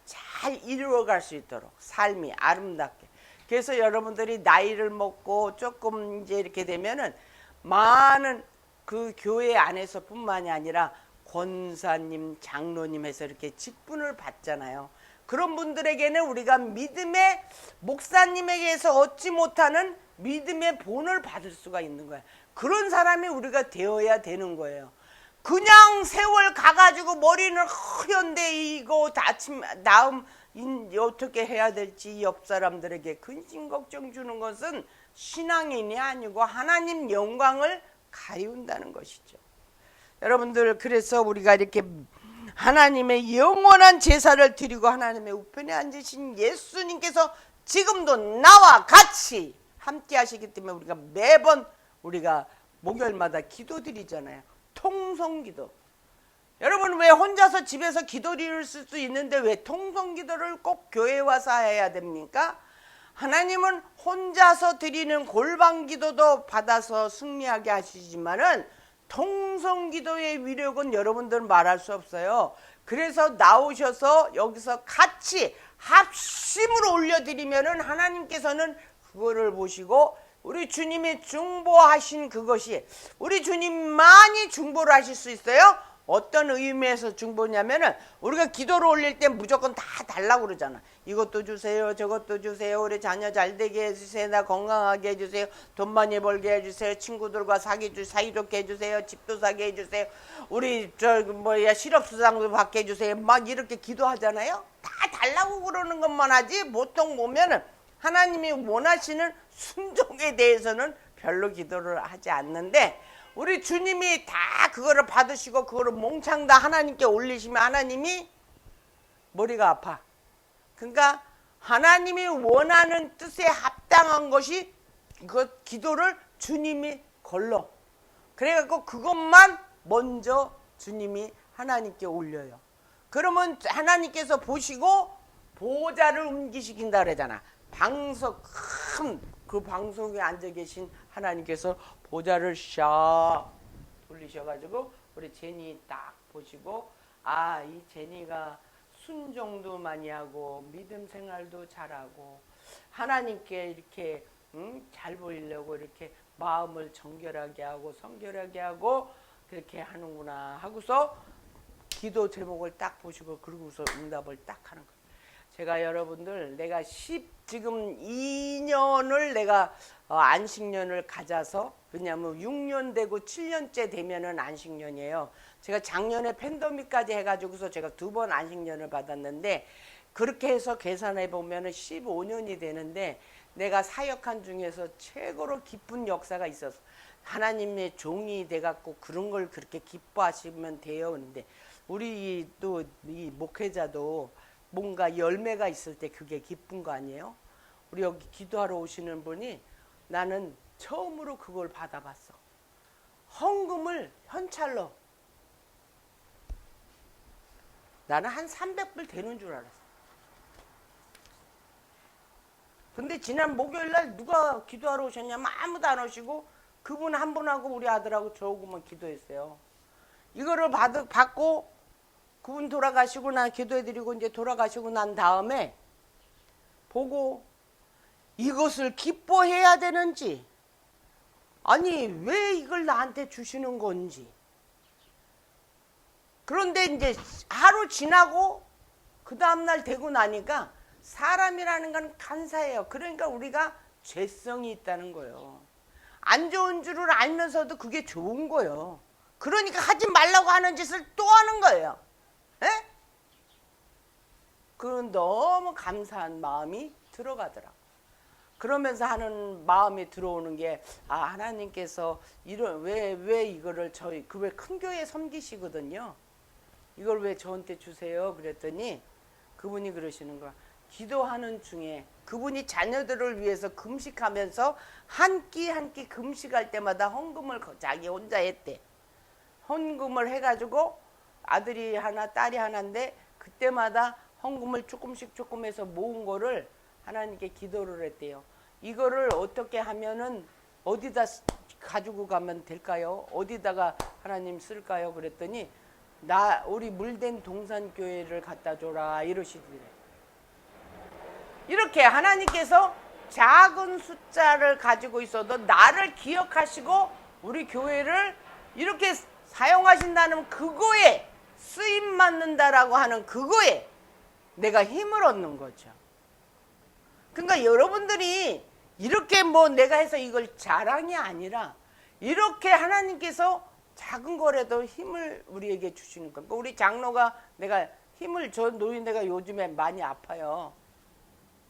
잘 이루어갈 수 있도록 삶이 아름답게. 그래서 여러분들이 나이를 먹고 조금 이제 이렇게 되면은 많은 그 교회 안에서뿐만이 아니라 권사님, 장로님 해서 이렇게 직분을 받잖아요. 그런 분들에게는 우리가 믿음의 목사님에게서 얻지 못하는 믿음의 본을 받을 수가 있는 거예요. 그런 사람이 우리가 되어야 되는 거예요. 그냥 세월 가가지고 머리는 허연데 이거 다음 어떻게 해야 될지 옆 사람들에게 근심 걱정 주는 것은 신앙인이 아니고 하나님 영광을 가리운다는 것이죠. 여러분들 그래서 우리가 이렇게 하나님의 영원한 제사를 드리고 하나님의 우편에 앉으신 예수님께서 지금도 나와 같이 함께 하시기 때문에 우리가 매번 우리가 목요일마다 기도드리잖아요. 통성기도. 여러분 왜 혼자서 집에서 기도드릴 수도 있는데 왜 통성기도를 꼭 교회에 와서 해야 됩니까? 하나님은 혼자서 드리는 골방기도도 받아서 승리하게 하시지만은 통성기도의 위력은 여러분들 말할 수 없어요. 그래서 나오셔서 여기서 같이 합심으로 올려드리면은 하나님께서는 그거를 보시고 우리 주님이 중보하신 그것이 우리 주님만이 중보를 하실 수 있어요. 어떤 의미에서 중보냐면은 우리가 기도를 올릴 때 무조건 다 달라고 그러잖아. 이것도 주세요, 저것도 주세요, 우리 자녀 잘 되게 해주세요, 나 건강하게 해주세요, 돈 많이 벌게 해주세요, 친구들과 사이좋게 해주세요, 집도 사게 해주세요, 우리 실업수당도 받게 해주세요. 막 이렇게 기도하잖아요. 다 달라고 그러는 것만 하지 보통 보면은 하나님이 원하시는 순종에 대해서는 별로 기도를 하지 않는데 우리 주님이 다 그거를 받으시고 그거를 몽창 다 하나님께 올리시면 하나님이 머리가 아파. 그러니까 하나님이 원하는 뜻에 합당한 것이 그 기도를 주님이 걸러. 그래갖고 그것만 먼저 주님이 하나님께 올려요. 그러면 하나님께서 보시고 보좌를 옮기시킨다 그러잖아. 큰 그 방송에 앉아 계신 하나님께서 보좌를 샥 돌리셔가지고 우리 제니 딱 보시고 아, 이 제니가 순종도 많이 하고 믿음 생활도 잘하고 하나님께 이렇게 잘 보이려고 이렇게 마음을 정결하게 하고 성결하게 하고 그렇게 하는구나 하고서 기도 제목을 딱 보시고 그러고서 응답을 딱 하는 거예요. 제가 여러분들 내가 지금 2년을 내가 안식년을 가져서 왜냐하면 6년 되고 7년째 되면은 안식년이에요. 제가 작년에 팬데믹까지 해가지고서 제가 2번 안식년을 받았는데 그렇게 해서 계산해 보면은 15년이 되는데 내가 사역한 중에서 최고로 기쁜 역사가 있었어. 하나님의 종이 돼갖고 그런 걸 그렇게 기뻐하시면 돼요. 근데 우리 또 이 목회자도 뭔가 열매가 있을 때 그게 기쁜 거 아니에요? 우리 여기 기도하러 오시는 분이 나는 처음으로 그걸 받아봤어. 헌금을 현찰로. 나는 한 300불 되는 줄 알았어. 근데 지난 목요일날 누가 기도하러 오셨냐면 아무도 안 오시고 그분 한 분하고 우리 아들하고 저하고만 기도했어요. 이거를 받고 그분 돌아가시고 나 기도해드리고 이제 돌아가시고 난 다음에 보고 이것을 기뻐해야 되는지, 아니 왜 이걸 나한테 주시는 건지. 그런데 이제 하루 지나고 그 다음날 되고 나니까 사람이라는 건 간사해요. 그러니까 우리가 죄성이 있다는 거예요. 안 좋은 줄을 알면서도 그게 좋은 거예요. 그러니까 하지 말라고 하는 짓을 또 하는 거예요. 에? 그건 너무 감사한 마음이 들어가더라고. 그러면서 하는 마음이 들어오는 게, 아, 하나님께서 이런 왜 이거를 저희 그 왜 큰 교회 섬기시거든요. 이걸 왜 저한테 주세요? 그랬더니 그분이 그러시는 거야. 기도하는 중에 그분이 자녀들을 위해서 금식하면서 한 끼 한 끼 금식할 때마다 헌금을 자기 혼자 했대. 헌금을 해가지고 아들이 하나 딸이 하나인데 그때마다 헌금을 조금 해서 모은 거를 하나님께 기도를 했대요. 이거를 어떻게 하면은 어디다 가지고 가면 될까요? 어디다가 하나님 쓸까요? 그랬더니 우리 물된 동산교회를 갖다 줘라 이러시더래. 이렇게 하나님께서 작은 숫자를 가지고 있어도 나를 기억하시고 우리 교회를 이렇게 사용하신다는 그거에 쓰임 맞는다라고 하는 그거에 내가 힘을 얻는 거죠. 그러니까 여러분들이 이렇게 뭐 내가 해서 이걸 자랑이 아니라 이렇게 하나님께서 작은 거라도 힘을 우리에게 주시는 거예요. 그러니까 우리 장로가 내가 힘을 저 노인네가 요즘에 많이 아파요.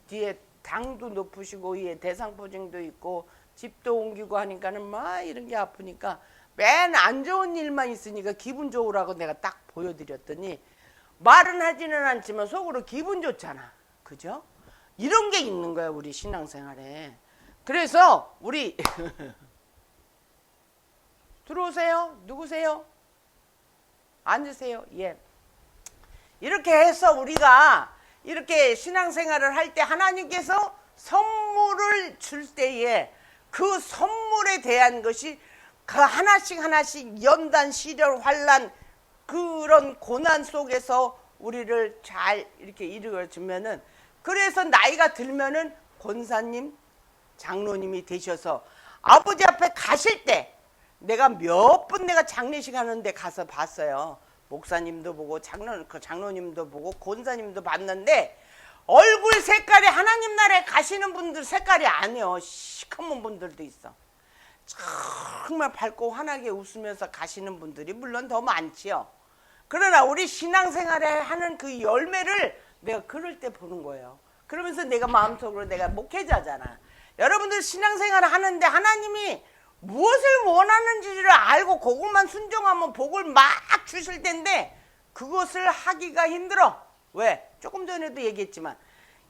뒤에 당도 높으시고 위에 대상포진도 있고 집도 옮기고 하니까는 막 이런 게 아프니까 맨 안 좋은 일만 있으니까 기분 좋으라고 내가 딱 보여드렸더니 말은 하지는 않지만 속으로 기분 좋잖아. 그죠? 이런 게 있는 거야 우리 신앙생활에. 그래서 우리 들어오세요. 누구세요? 앉으세요. 예. 이렇게 해서 우리가 이렇게 신앙생활을 할 때 하나님께서 선물을 줄 때에 그 선물에 대한 것이 그 하나씩 연단, 시련, 환난 그런 고난 속에서 우리를 잘 이렇게 이루어주면은, 그래서 나이가 들면은 권사님, 장로님이 되셔서 아버지 앞에 가실 때 내가 몇 번 내가 장례식 하는데 가서 봤어요. 목사님도 보고 장로님도 보고 권사님도 봤는데 얼굴 색깔이 하나님 나라에 가시는 분들 색깔이 아니에요. 시커먼 분들도 있어. 정말 밝고 환하게 웃으면서 가시는 분들이 물론 더 많지요. 그러나 우리 신앙생활에 하는 그 열매를 내가 그럴 때 보는 거예요. 그러면서 내가 마음속으로 내가 목회자잖아. 여러분들 신앙생활을 하는데 하나님이 무엇을 원하는지를 알고 그것만 순종하면 복을 막 주실 텐데 그것을 하기가 힘들어. 왜? 조금 전에도 얘기했지만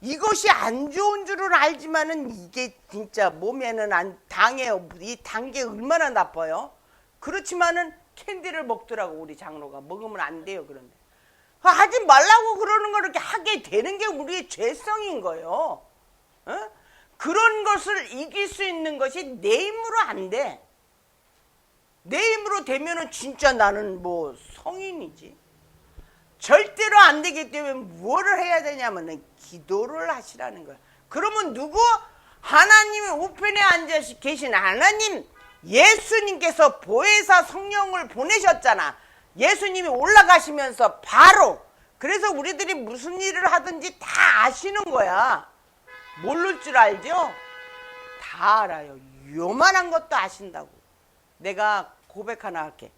이것이 안 좋은 줄은 알지만은 이게 진짜 몸에는 안 당해요. 이 단 게 얼마나 나빠요. 그렇지만은 캔디를 먹더라고. 우리 장로가 먹으면 안 돼요. 그런데 하지 말라고 그러는 걸 이렇게 하게 되는 게 우리의 죄성인 거예요. 어? 그런 것을 이길 수 있는 것이 내 힘으로 안 돼. 내 힘으로 되면은 진짜 나는 뭐 성인이지. 절대로 안 되기 때문에 뭐를 해야 되냐면은 기도를 하시라는 거야. 그러면 누구? 하나님의 우편에 앉아 계신 하나님, 예수님께서 보혜사 성령을 보내셨잖아. 예수님이 올라가시면서 바로. 그래서 우리들이 무슨 일을 하든지 다 아시는 거야. 모를 줄 알죠? 다 알아요. 요만한 것도 아신다고. 내가 고백 하나 할게.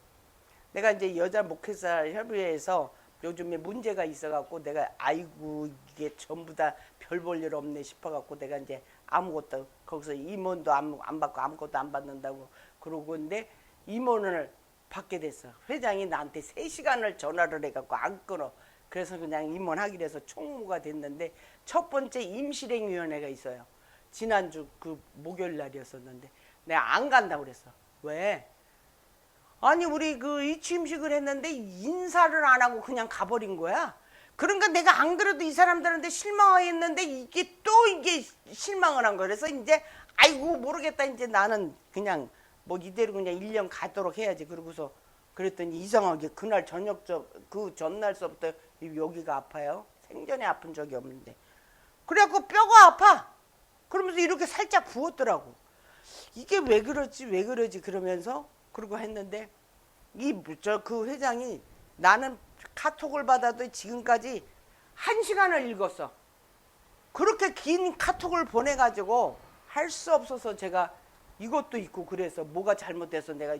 내가 이제 여자 목회자 협의회에서 요즘에 문제가 있어갖고 내가 아이고 이게 전부 다 별 볼 일 없네 싶어갖고 내가 이제 아무것도 거기서 임원도 안 받고 아무것도 안 받는다고 그러고 근데 임원을 받게 됐어. 회장이 나한테 3시간을 전화를 해갖고 안 끊어. 그래서 그냥 임원하기로 해서 총무가 됐는데 첫 번째 임실행위원회가 있어요. 지난주 그 목요일 날이었었는데 내가 안 간다고 그랬어. 왜? 아니 우리 그 이취임식을 했는데 인사를 안 하고 그냥 가버린 거야. 그러니까 내가 안 그래도 이 사람들한테 실망했는데 이게 또 이게 실망을 한 거야. 그래서 이제 아이고 모르겠다. 이제 나는 그냥 뭐 이대로 그냥 1년 가도록 해야지. 그러고서 그랬더니 이상하게 그날 그 전날서부터 여기가 아파요. 생전에 아픈 적이 없는데. 그래갖고 뼈가 아파. 그러면서 이렇게 살짝 부었더라고. 이게 왜 그러지 그러면서 그러고 했는데 그 회장이 나는 카톡을 받아도 지금까지 1시간을 읽었어. 그렇게 긴 카톡을 보내가지고 할 수 없어서 제가 이것도 있고 그래서 뭐가 잘못돼서 내가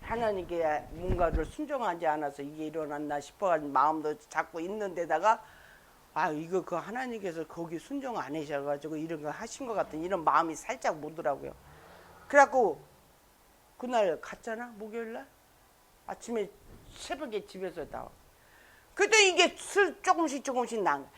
하나님께 뭔가를 순종하지 않아서 이게 일어났나 싶어가지고 마음도 자꾸 있는 데다가 이거 그 하나님께서 거기 순종 안 하셔가지고 이런 거 하신 것 같은 이런 마음이 살짝 오더라고요. 그래갖고 그날 갔잖아 목요일날 아침에 새벽에 집에서 나와. 그때 이게 조금씩 난 거야.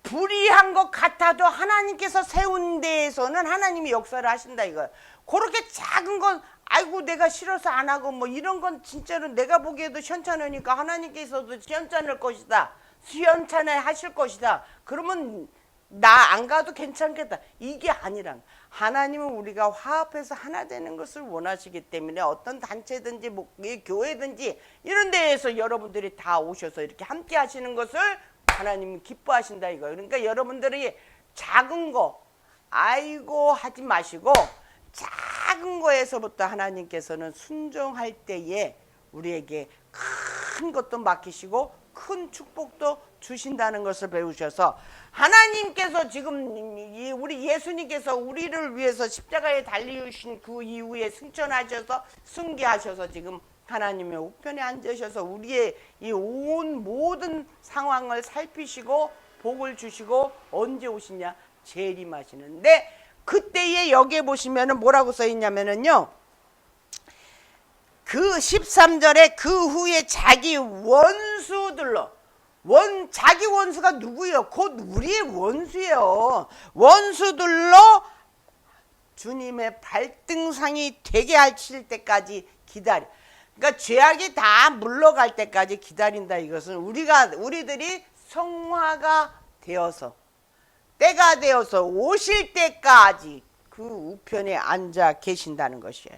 불의한 것 같아도 하나님께서 세운 데에서는 하나님이 역사를 하신다 이거야. 그렇게 작은 건 아이고 내가 싫어서 안 하고 뭐 이런 건 진짜로 내가 보기에도 시원찮으니까 하나님께서도 시원찮을 것이다. 시원찮게 하실 것이다. 그러면 나 안 가도 괜찮겠다. 이게 아니란 하나님은 우리가 화합해서 하나 되는 것을 원하시기 때문에 어떤 단체든지 뭐 교회든지 이런 데에서 여러분들이 다 오셔서 이렇게 함께 하시는 것을 하나님은 기뻐하신다 이거. 그러니까 여러분들이 작은 거 아이고 하지 마시고 작은 거에서부터 하나님께서는 순종할 때에 우리에게 큰 것도 맡기시고 큰 축복도 주신다는 것을 배우셔서 하나님께서 지금 우리 예수님께서 우리를 위해서 십자가에 달리신 그 이후에 승천하셔서 승계하셔서 지금 하나님의 우편에 앉으셔서 우리의 이 온 모든 상황을 살피시고 복을 주시고 언제 오시냐 재림하시는데 그때에 여기에 보시면은 뭐라고 써 있냐면은요. 그 13절에 그 후에 자기 원수들로 자기 원수가 누구예요? 곧 우리의 원수예요. 원수들로 주님의 발등상이 되게 하실 때까지 기다려. 그러니까 죄악이 다 물러갈 때까지 기다린다. 이것은 우리들이 성화가 되어서 때가 되어서 오실 때까지 그 우편에 앉아 계신다는 것이에요.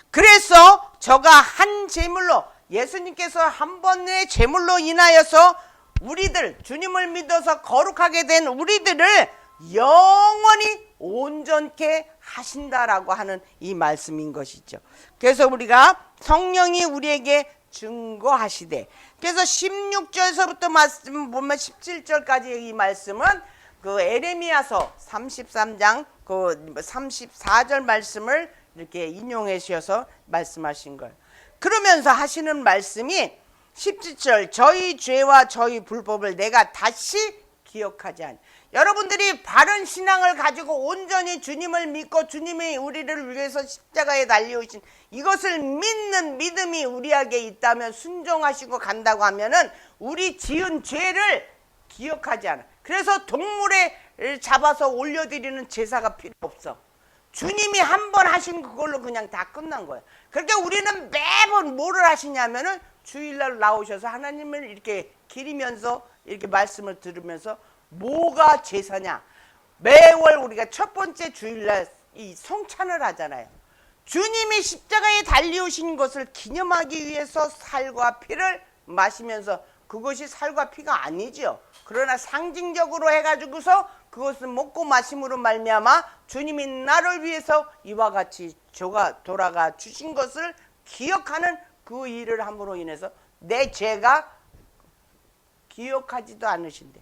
그래서 저가 한 제물로 예수님께서 한 번의 제물로 인하여서 우리들 주님을 믿어서 거룩하게 된 우리들을 영원히 온전케 하신다라고 하는 이 말씀인 것이죠. 그래서 우리가 성령이 우리에게 증거하시되 그래서 16절서부터 말씀 보면 17절까지 이 말씀은 그 에레미야서 33장 그 34절 말씀을 이렇게 인용해 주셔서 말씀하신 거예요. 그러면서 하시는 말씀이 17절 저희 죄와 저희 불법을 내가 다시 기억하지 않니. 여러분들이 바른 신앙을 가지고 온전히 주님을 믿고 주님이 우리를 위해서 십자가에 달려오신 이것을 믿는 믿음이 우리에게 있다면 순종하시고 간다고 하면은 우리 지은 죄를 기억하지 않아. 그래서 동물에 잡아서 올려드리는 제사가 필요 없어. 주님이 한 번 하신 그걸로 그냥 다 끝난 거예요. 그러니까 우리는 매번 뭐를 하시냐면은 주일날 나오셔서 하나님을 이렇게 기리면서 이렇게 말씀을 들으면서 뭐가 제사냐. 매월 우리가 첫 번째 주일날 이 성찬을 하잖아요. 주님이 십자가에 달려오신 것을 기념하기 위해서 살과 피를 마시면서 그것이 살과 피가 아니죠. 그러나 상징적으로 해가지고서 그것은 먹고 마심으로 말미암아 주님이 나를 위해서 이와 같이 돌아가 주신 것을 기억하는 그 일을 함으로 인해서 내 죄가 기억하지도 않으신데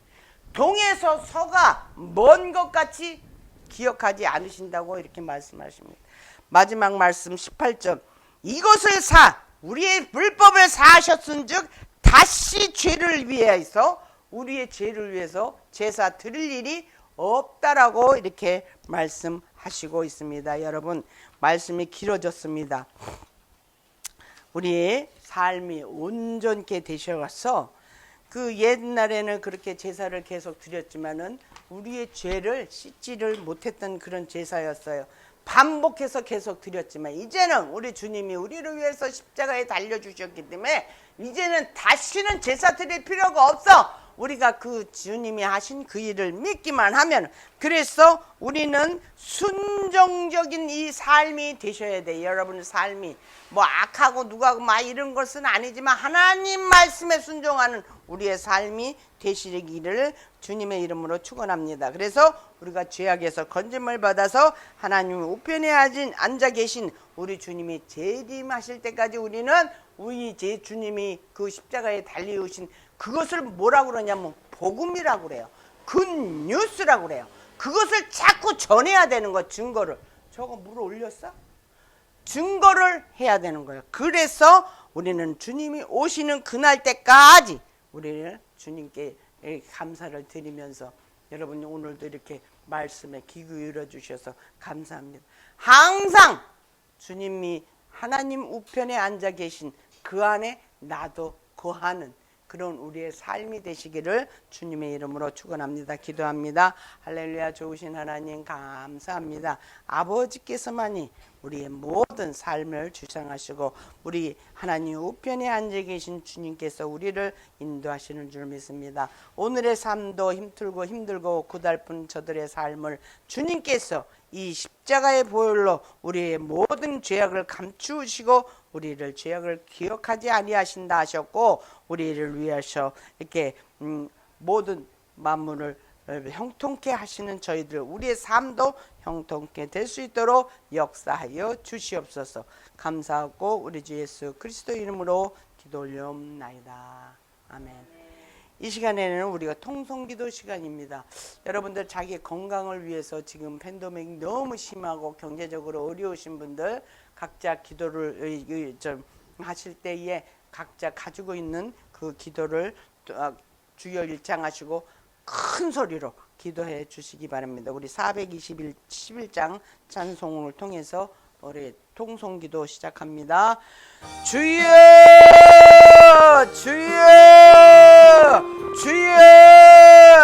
동에서 서가 먼 것 같이 기억하지 않으신다고 이렇게 말씀하십니다. 마지막 말씀 18절 이것을 우리의 불법을 사하셨은즉 다시 죄를 위해서 우리의 죄를 위해서 제사 드릴 일이 없다라고 이렇게 말씀하시고 있습니다. 여러분, 말씀이 길어졌습니다. 우리의 삶이 온전케 되셔서 그 옛날에는 그렇게 제사를 계속 드렸지만은 우리의 죄를 씻지를 못했던 그런 제사였어요. 반복해서 계속 드렸지만 이제는 우리 주님이 우리를 위해서 십자가에 달려주셨기 때문에 이제는 다시는 제사 드릴 필요가 없어. 우리가 그 주님이 하신 그 일을 믿기만 하면, 그래서 우리는 순종적인 이 삶이 되셔야 돼요. 여러분 삶이 뭐 악하고 누가고 막 이런 것은 아니지만 하나님 말씀에 순종하는 우리의 삶이 되시기를 주님의 이름으로 축원합니다. 그래서 우리가 죄악에서 건짐을 받아서 하나님 우편에 앉아 계신 우리 주님이 재림하실 때까지 우리는 우리 제 주님이 그 십자가에 달리우신 그것을 뭐라고 그러냐면 복음이라고 그래요. 굿뉴스라고 그래요. 그것을 자꾸 전해야 되는 거, 증거를. 저거 물 올렸어? 증거를 해야 되는 거예요. 그래서 우리는 주님이 오시는 그날 때까지 우리를 주님께 감사를 드리면서, 여러분 오늘도 이렇게 말씀에 귀 기울여 주셔서 감사합니다. 항상 주님이 하나님 우편에 앉아 계신 그 안에 나도 거하는 그런 우리의 삶이 되시기를 주님의 이름으로 축원합니다. 기도합니다. 할렐루야. 좋으신 하나님 감사합니다. 아버지께서만이 우리의 모든 삶을 주장하시고 우리 하나님 우편에 앉아 계신 주님께서 우리를 인도하시는 줄 믿습니다. 오늘의 삶도 힘들고 고달픈 저들의 삶을 주님께서 이 십자가의 보혈로 우리의 모든 죄악을 감추시고 우리를 죄악을 기억하지 아니하신다 하셨고, 우리를 위하여 이렇게 모든 만물을 형통케 하시는 저희들, 우리의 삶도 형통케 될 수 있도록 역사하여 주시옵소서. 감사하고 우리 주 예수 그리스도 이름으로 기도 올려옵나이다. 아멘. 이 시간에는 우리가 통성기도 시간입니다. 여러분들 자기 건강을 위해서 지금 팬데믹이 너무 심하고 경제적으로 어려우신 분들 각자 기도를 좀 하실 때에 각자 가지고 있는 그 기도를 주여 일창하시고 큰 소리로 기도해 주시기 바랍니다. 우리 421장 찬송을 통해서 우리 통성기도 시작합니다. 주여 주여 주여.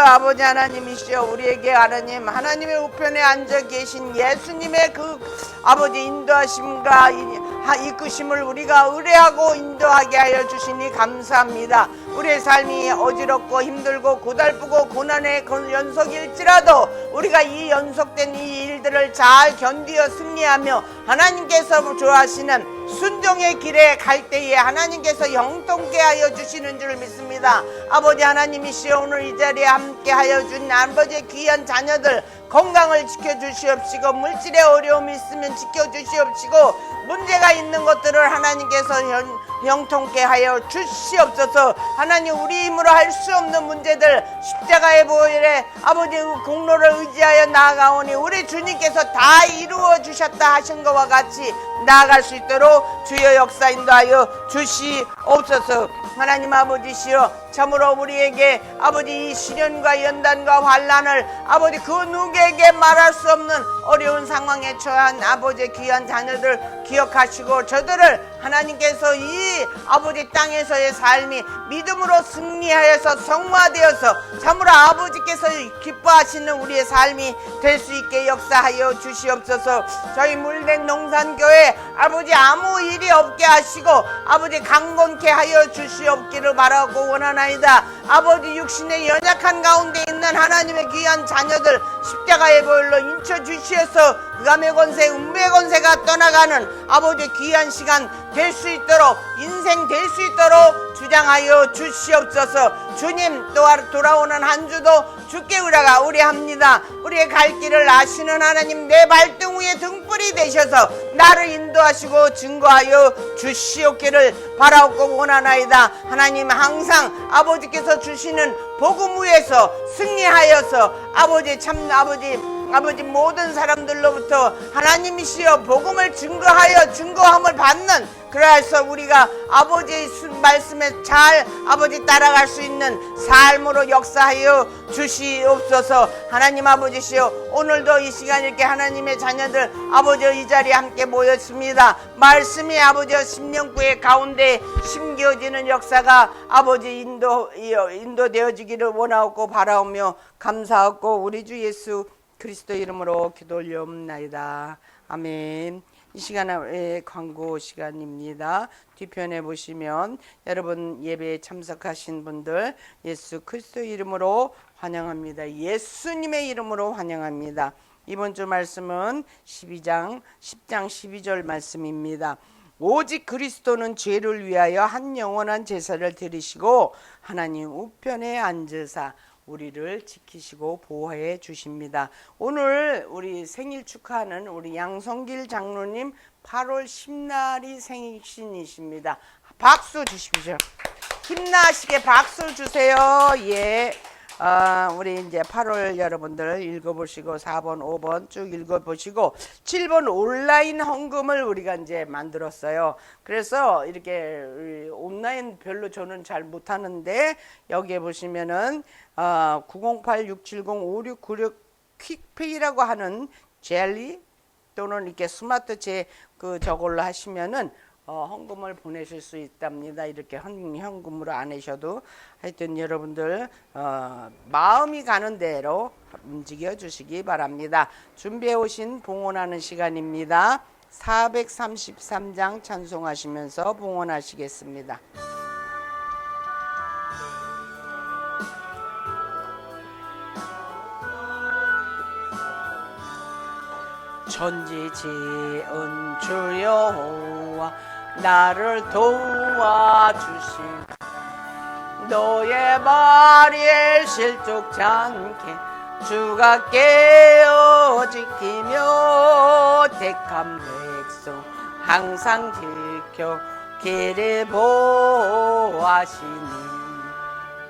아버지 하나님이시여, 우리에게 하나님의 우편에 앉아 계신 예수님의 그 아버지 인도하심과 이끄심을 우리가 의뢰하고 인도하게 하여 주시니 감사합니다. 우리의 삶이 어지럽고 힘들고 고달프고 고난의 연속일지라도 우리가 이 연속된 이 일들을 잘 견디어 승리하며 하나님께서 좋아하시는 순종의 길에 갈 때에 하나님께서 형통케 하여 주시는 줄 믿습니다. 아버지 하나님이시여, 오늘 이 자리에 함께 하여 준 아버지의 귀한 자녀들 건강을 지켜주시옵시고, 물질의 어려움이 있으면 지켜주시옵시고, 문제가 있는 것들을 하나님께서 형통케 하여 주시옵소서. 하나님, 우리 힘으로 할 수 없는 문제들 십자가의 보혈에 아버지 공로를 의지하여 나아가오니 우리 주님께서 다 이루어 주셨다 하신 것과 같이 나아갈 수 있도록 주여 역사 인도하여 주시옵소서. 하나님 아버지시여, 참으로 우리에게 아버지 이 시련과 연단과 환난을 아버지 그 누구에게 말할 수 없는 어려운 상황에 처한 아버지의 귀한 자녀들 기억하시고, 저들을 하나님께서 이 아버지 땅에서의 삶이 믿음으로 승리하여서 성화되어서 참으로 아버지께서 기뻐하시는 우리의 삶이 될 수 있게 역사하여 주시옵소서. 저희 물된 농산교회 아버지 아무 일이 없게 하시고 아버지 강건케 하여 주시옵기를 바라고 원하나이다. 아버지 육신의 연약한 가운데 있는 하나님의 귀한 자녀들 십자가의 보혈로 인쳐 주시어서 감의 권세 음부의 권세가 떠나가는 아버지 귀한 시간 될 수 있도록, 인생 될 수 있도록 주장하여 주시옵소서. 주님, 또 돌아오는 한 주도 주께 의뢰가 우리합니다. 우리의 갈 길을 아시는 하나님, 내 발등 위에 등불이 되셔서 나를 인도하시고 증거하여 주시옵기를 바라옵고 원하나이다. 하나님, 항상 아버지께서 주시는 복음 위에서 승리하여서 아버지 아버지 모든 사람들로부터 하나님이시여 복음을 증거함을 받는, 그래서 우리가 아버지의 말씀에 잘 아버지 따라갈 수 있는 삶으로 역사하여 주시옵소서. 하나님 아버지시여, 오늘도 이 시간 이렇게 하나님의 자녀들 아버지 이 자리에 함께 모였습니다. 말씀이 아버지 심령구의 가운데 심겨지는 역사가 아버지 인도되어지기를 원하고 바라오며 감사하고 우리 주 예수 그리스도 이름으로 기도 올려옵나이다. 아멘. 이 시간의 광고 시간입니다. 뒤편에 보시면 여러분 예배에 참석하신 분들 예수 그리스도 이름으로 환영합니다. 예수님의 이름으로 환영합니다. 이번 주 말씀은 10장 12절 말씀입니다. 오직 그리스도는 죄를 위하여 한 영원한 제사를 드리시고 하나님 우편에 앉으사 우리를 지키시고 보호해 주십니다. 오늘 우리 생일 축하하는 우리 양성길 장로님 8월 10날이 생신이십니다. 박수 주십시오. 힘나시게 박수 주세요. 예. 우리 이제 8월 여러분들 읽어보시고 4번, 5번 쭉 읽어보시고 7번 온라인 헌금을 우리가 이제 만들었어요. 그래서 이렇게 온라인 별로 저는 잘 못하는데 여기에 보시면은 908-670-5696 퀵페이라고 하는 젤리 또는 이렇게 스마트 저걸로 하시면은 헌금을 보내실 수 있답니다. 이렇게 현금으로 안 하셔도 하여튼 여러분들 마음이 가는 대로 움직여 주시기 바랍니다. 준비해 오신 봉헌하는 시간입니다. 433장 찬송하시면서 봉헌하시겠습니다. 천지지은 주 여호와 나를 도와주신 너의 말에 실족치 않게 주가 깨어 지키며 택한 백성 항상 지켜 길을 보호하시니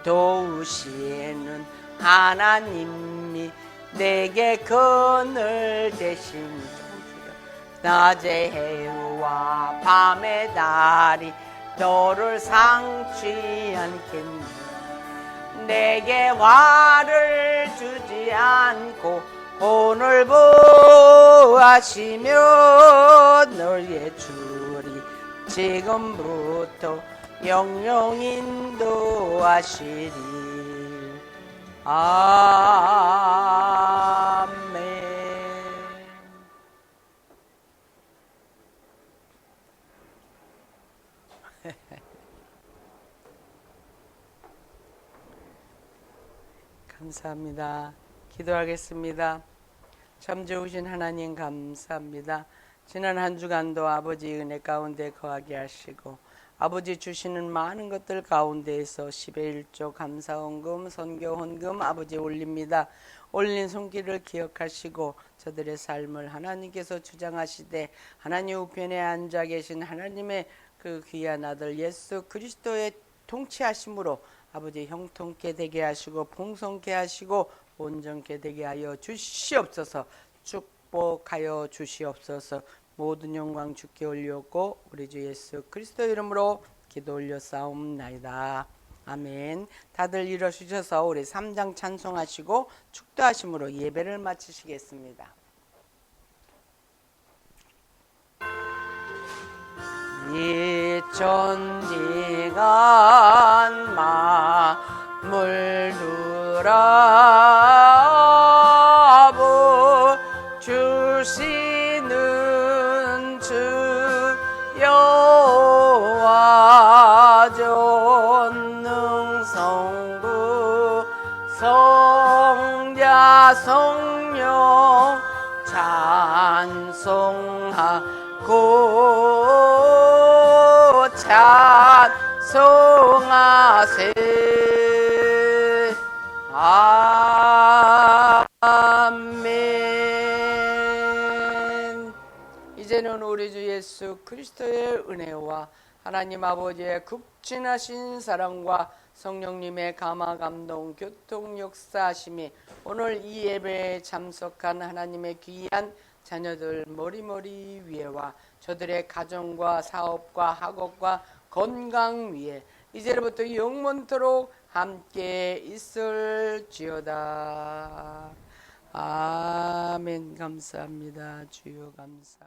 도우시는 하나님이 내게 그늘 되시니 낮의 해와 밤의 달이 너를 상치 않겠니. 내게 화를 주지 않고 오늘 보하시며 너의 줄이 지금부터 영영 인도하시리. 아멘. 감사합니다. 기도하겠습니다. 참 좋으신 하나님 감사합니다. 지난 한 주간도 아버지 은혜 가운데 거하게 하시고 아버지 주시는 많은 것들 가운데에서 10의 1조 감사헌금 선교헌금 아버지 올립니다. 올린 손길을 기억하시고 저들의 삶을 하나님께서 주장하시되 하나님 우편에 앉아 계신 하나님의 그 귀한 아들 예수 그리스도의 통치하심으로 아버지 형통케 되게 하시고 풍성케 하시고 온전케 되게 하여 주시옵소서. 축복하여 주시옵소서. 모든 영광 주께 올렸고 우리 주 예수 그리스도 이름으로 기도 올렸사옵나이다. 아멘. 다들 일어서셔서 우리 3장 찬송하시고 축도하심으로 예배를 마치시겠습니다. 이 천지간 만물 누라보 주시는 주 여호와 전능성부 성자 성령 찬송하고 찬송하세. 아멘. 이제는 우리 주 예수 그리스도의 은혜와 하나님 아버지의 극진하신 사랑과 성령님의 감화 감동 교통 역사하심이 오늘 이 예배에 참석한 하나님의 귀한 자녀들 머리머리 위에와 저들의 가정과 사업과 학업과 건강 위에 이제부터 영원토록 함께 있을지어다. 아멘. 감사합니다. 주여 감사.